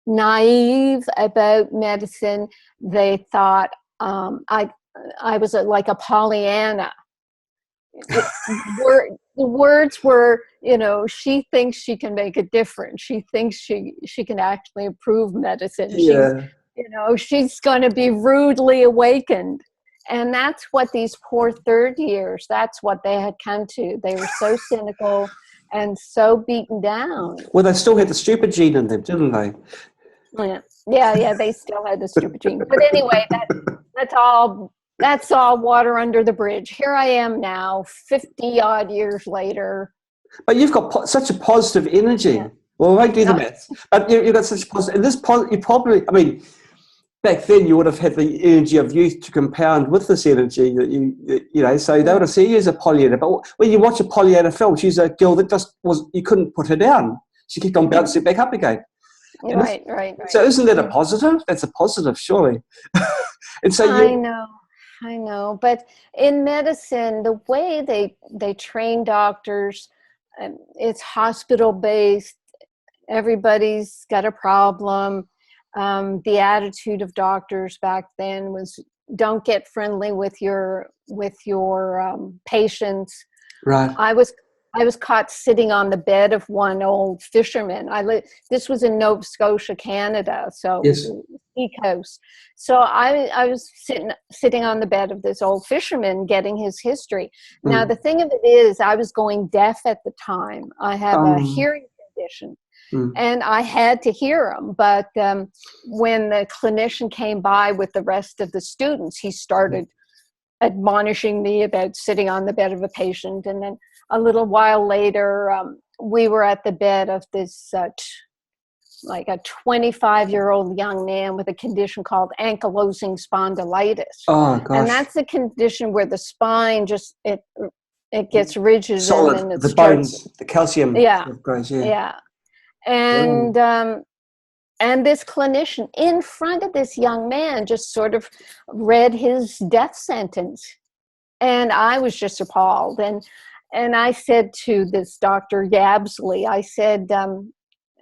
naive about medicine. They thought I was like a Pollyanna. The words were, she thinks she can make a difference. She thinks she can actually improve medicine. She's going to be rudely awakened. And that's what these poor third years, that's what they had come to. They were so cynical and so beaten down.
Well, they still had the stupid gene in them, didn't they?
Yeah, they still had the stupid gene. But anyway, that's all water under the bridge. Here I am now, 50 odd years later.
But you've got such a positive energy. Yeah. Well, we won't do the maths. But you've got such positive, and you probably, back then you would have had the energy of youth to compound with this energy that so they would have seen you as a Pollyanna. But when you watch a Pollyanna film, she's a girl that just you couldn't put her down. She kept on bouncing back up again.
Right.
So isn't that a positive? That's a positive, surely. And so
I know. I know, but in medicine, the way they train doctors, it's hospital based. Everybody's got a problem. The attitude of doctors back then was, don't get friendly with your patients.
Right.
I was caught sitting on the bed of one old fisherman. This was in Nova Scotia, Canada, so it was
Yes.
the sea coast. So I was sitting on the bed of this old fisherman getting his history. Now, the thing of it is, I was going deaf at the time. I have a hearing condition. And I had to hear him. But when the clinician came by with the rest of the students, he started admonishing me about sitting on the bed of a patient. And then a little while later, we were at the bed of this like a 25-year-old young man with a condition called ankylosing spondylitis.
Oh, gosh.
And that's a condition where the spine just, it gets rigid.
Solid,
and
the bones, the calcium.
Yeah.
Grows,
Yeah. And this clinician in front of this young man just sort of read his death sentence. And I was just appalled. And I said to this Dr. Yabsley, I said,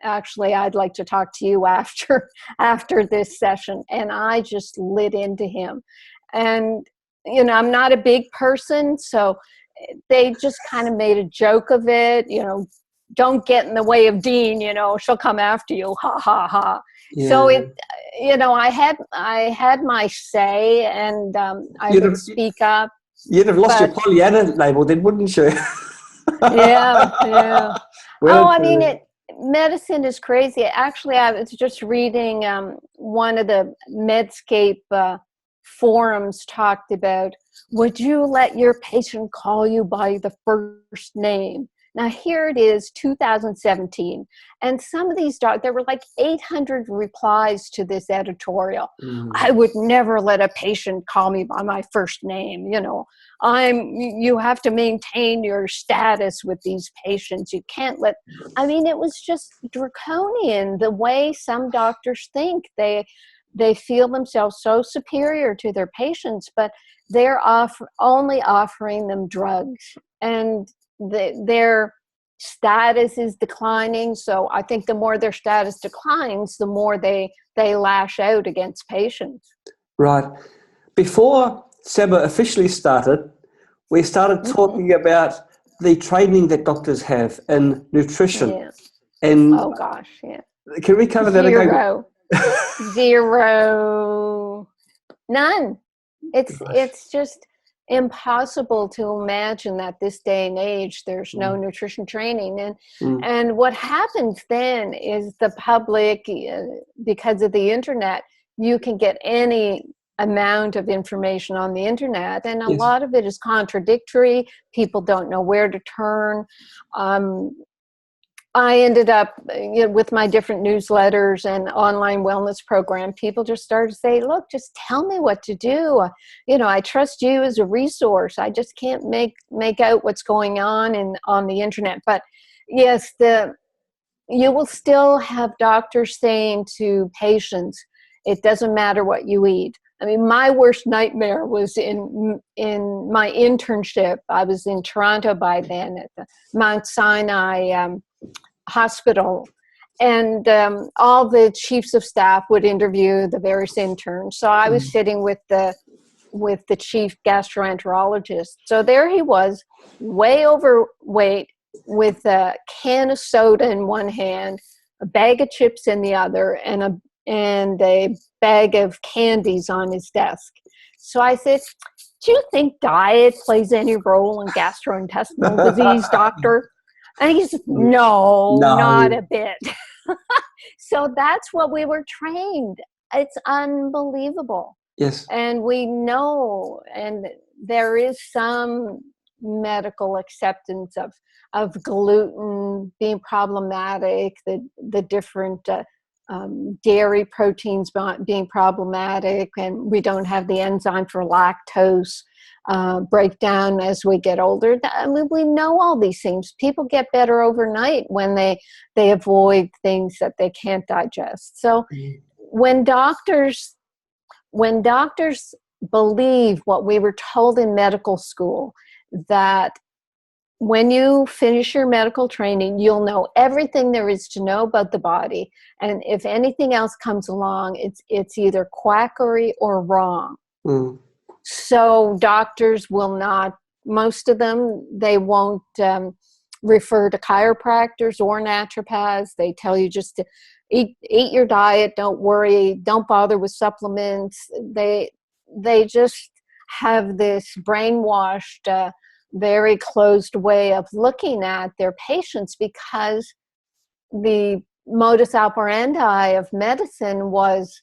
actually, I'd like to talk to you after this session. And I just lit into him. And, you know, I'm not a big person, so they just kind of made a joke of it, you know, don't get in the way of Dean, you know, she'll come after you, ha, ha, ha. Yeah. So it, you know, I had my say, and I would speak up.
You'd have lost your Pollyanna label then, wouldn't you?
Yeah. Well, I mean, medicine is crazy. Actually, I was just reading one of the Medscape forums talked about, would you let your patient call you by the first name? Now, here it is, 2017, and some of these there were like 800 replies to this editorial. I would never let a patient call me by my first name. You know, you have to maintain your status with these patients. You can't let, I mean, it was just draconian the way some doctors think. They feel themselves so superior to their patients, but they're only offering them drugs, and their status is declining. So I think the more their status declines, the more they lash out against patients.
Right. Before SEMA officially started, we started talking about the training that doctors have in nutrition.
Yeah.
And
oh gosh, yeah.
Can we cover that again?
Zero. None. It's just impossible to imagine that this day and age there's no nutrition training. And what happens then is the public, because of the internet, you can get any amount of information on the internet, and a lot of it is contradictory. People don't know where to turn. I ended up, with my different newsletters and online wellness program, people just started to say, look, just tell me what to do. I trust you as a resource. I just can't make out what's going on the internet. But yes, you will still have doctors saying to patients, it doesn't matter what you eat. I mean, my worst nightmare was in my internship. I was in Toronto by then at the Mount Sinai hospital, and all the chiefs of staff would interview the various interns. So I was sitting with the chief gastroenterologist. So there he was, way overweight, with a can of soda in one hand, a bag of chips in the other, and a bag of candies on his desk. So I said, do you think diet plays any role in gastrointestinal disease, doctor? And he said, no, not a bit. So that's what we were trained. It's unbelievable.
Yes.
And we know, and there is some medical acceptance of gluten being problematic, the different dairy proteins being problematic, and we don't have the enzyme for lactose breakdown as we get older. I mean, we know all these things. People get better overnight when they avoid things that they can't digest. So when doctors believe what we were told in medical school, that when you finish your medical training, you'll know everything there is to know about the body. And if anything else comes along, it's either quackery or wrong.
Mm.
So doctors will not, most of them, they won't refer to chiropractors or naturopaths. They tell you just to eat your diet, don't worry, don't bother with supplements. They just have this brainwashed, very closed way of looking at their patients, because the modus operandi of medicine was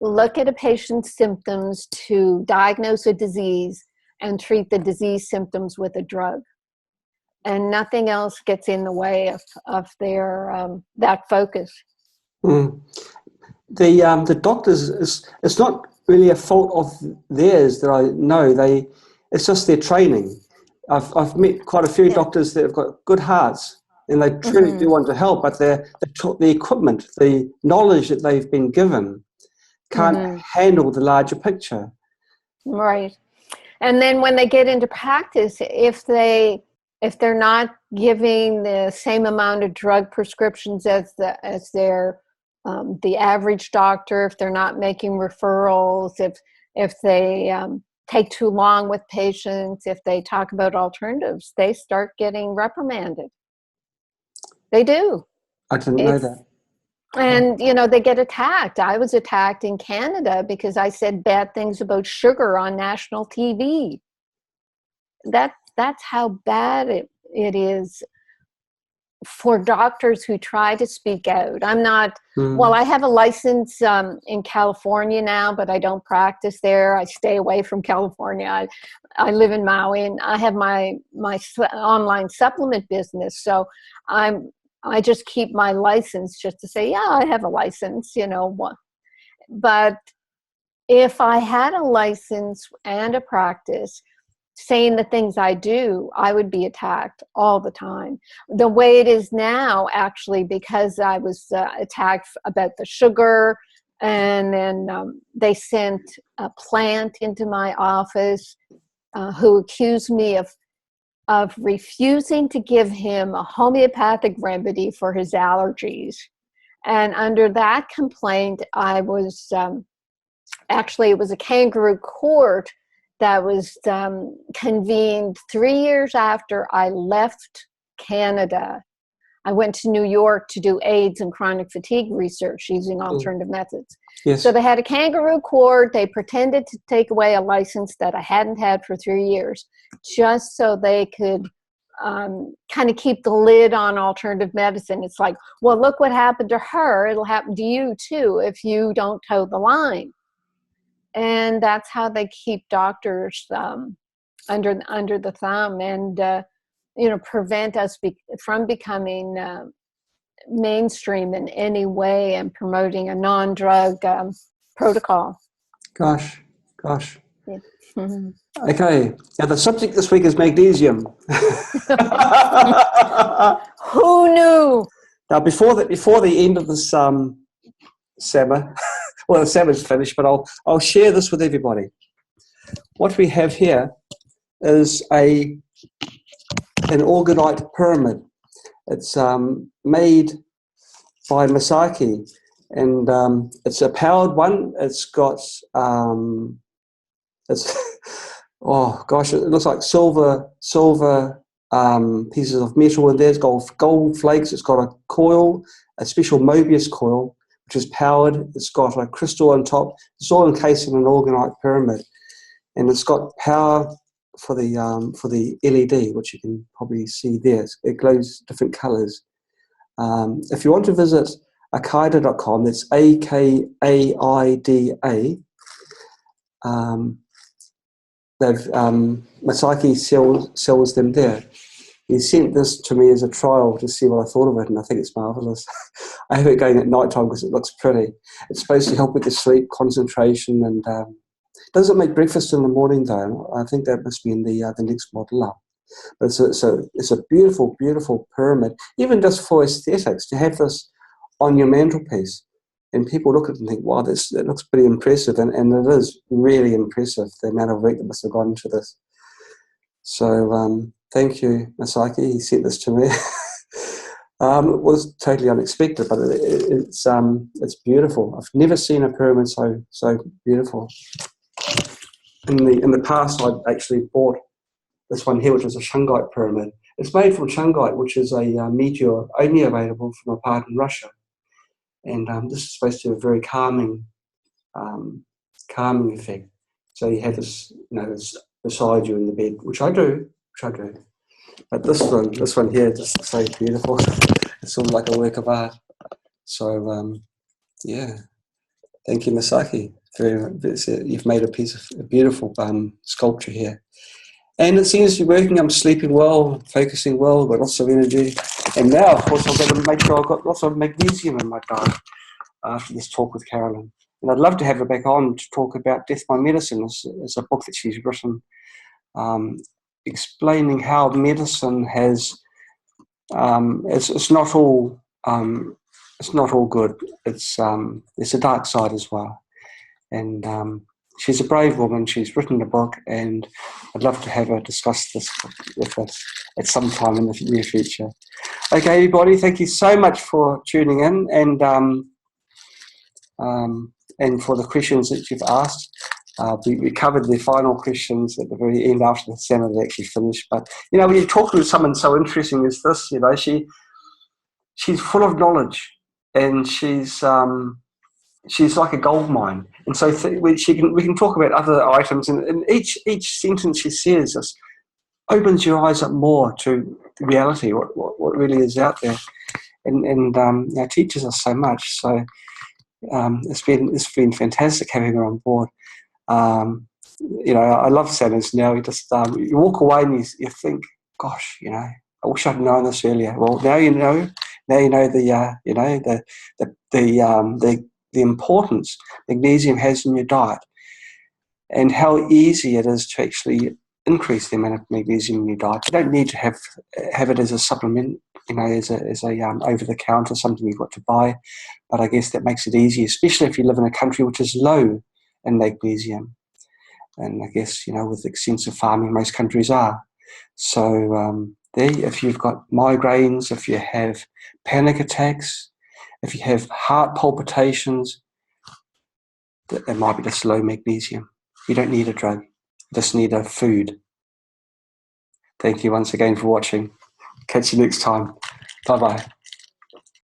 look at a patient's symptoms to diagnose a disease and treat the disease symptoms with a drug. And nothing else gets in the way of their that focus.
Mm. The doctors, it's not really a fault of theirs that I know. It's just their training. I've met quite a few doctors that have got good hearts, and they truly do want to help, but the equipment, the knowledge that they've been given can't handle the larger picture.
Right. And then when they get into practice, if they're not giving the same amount of drug prescriptions as their the average doctor, if they're not making referrals, if they take too long with patients, if they talk about alternatives, they start getting reprimanded. They do.
I didn't know that.
And, they get attacked. I was attacked in Canada because I said bad things about sugar on national TV. That's how bad it is for doctors who try to speak out. I'm not, well, I have a license in California now, but I don't practice there. I stay away from California. I live in Maui, and I have my online supplement business. So I just keep my license just to say, yeah, I have a license, But if I had a license and a practice saying the things I do, I would be attacked all the time. The way it is now, actually, because I was attacked about the sugar, and then they sent a plant into my office who accused me of refusing to give him a homeopathic remedy for his allergies. And under that complaint, I was actually, it was a kangaroo court that was convened 3 years after I left Canada. I went to New York to do AIDS and chronic fatigue research using alternative methods.
Yes.
So they had a kangaroo court. They pretended to take away a license that I hadn't had for 3 years, just so they could kind of keep the lid on alternative medicine. It's like, well, look what happened to her. It'll happen to you too if you don't toe the line. And that's how they keep doctors under the thumb, and prevent us from becoming mainstream in any way and promoting a non-drug protocol.
Gosh.
Yeah. Mm-hmm.
Okay. Now the subject this week is magnesium.
Who knew?
Now before the end of this summer, well, the summer's finished, but I'll share this with everybody. What we have here is an organite pyramid. It's made by Masaki, and it's a powered one. It's got it's oh gosh, it looks like silver pieces of metal in there. It's got gold flakes. It's got a coil, a special Mobius coil, which is powered. It's got a crystal on top. It's all encased in an organite pyramid, and it's got power for the LED, which you can probably see there. It glows different colours. If you want to visit akaida.com, that's AKAIDA. Masaki sells them there. He sent this to me as a trial to see what I thought of it, and I think it's marvellous. I have it going at night time because it looks pretty. It's supposed to help with the sleep, concentration, and doesn't make breakfast in the morning though. I think that must be in the next model up. But it's a beautiful, beautiful pyramid, even just for aesthetics, to have this on your mantelpiece. And people look at it and think, wow, that looks pretty impressive. And it is really impressive, the amount of work that must have gone into this. So thank you, Masaki. He sent this to me. It was totally unexpected, but it's beautiful. I've never seen a pyramid so beautiful. In the past, I'd actually bought this one here, which is a shungite pyramid. It's made from shungite, which is a meteor only available from a part in Russia. And this is supposed to have a very calming effect. So you have this, this beside you in the bed, which I do. But this one here, just so beautiful. It's sort of like a work of art. So yeah, thank you, Masaki. You've made a beautiful sculpture here. And it seems to be working. I'm sleeping well, focusing well, got lots of energy. And now, of course, I've got to make sure I've got lots of magnesium in my diet after this talk with Carolyn. And I'd love to have her back on to talk about Death by Medicine. It's a book that she's written explaining how medicine has, it's not all good. It's there's a dark side as well. And she's a brave woman. She's written a book, and I'd love to have her discuss this with us at some time in the near future. Okay, everybody, thank you so much for tuning in and for the questions that you've asked. We covered the final questions at the very end after the seminar had actually finished. But, when you're talking to someone so interesting as this, she's full of knowledge, and she's like a gold mine. And so we can talk about other items, and each sentence she says just opens your eyes up more to reality, what really is out there, and teaches us so much. So it's been fantastic having her on board. I love seminars now. You walk away and you think, gosh, I wish I'd known this earlier. Well, now you know. Now you know the importance magnesium has in your diet, and how easy it is to actually increase the amount of magnesium in your diet. You don't need to have it as a supplement, as a over the counter, something you've got to buy. But I guess that makes it easy, especially if you live in a country which is low in magnesium. And I guess with extensive farming, most countries are. So if you've got migraines, if you have panic attacks, if you have heart palpitations, that might be just low magnesium. You don't need a drug. You just need a food. Thank you once again for watching. Catch you next time. Bye-bye.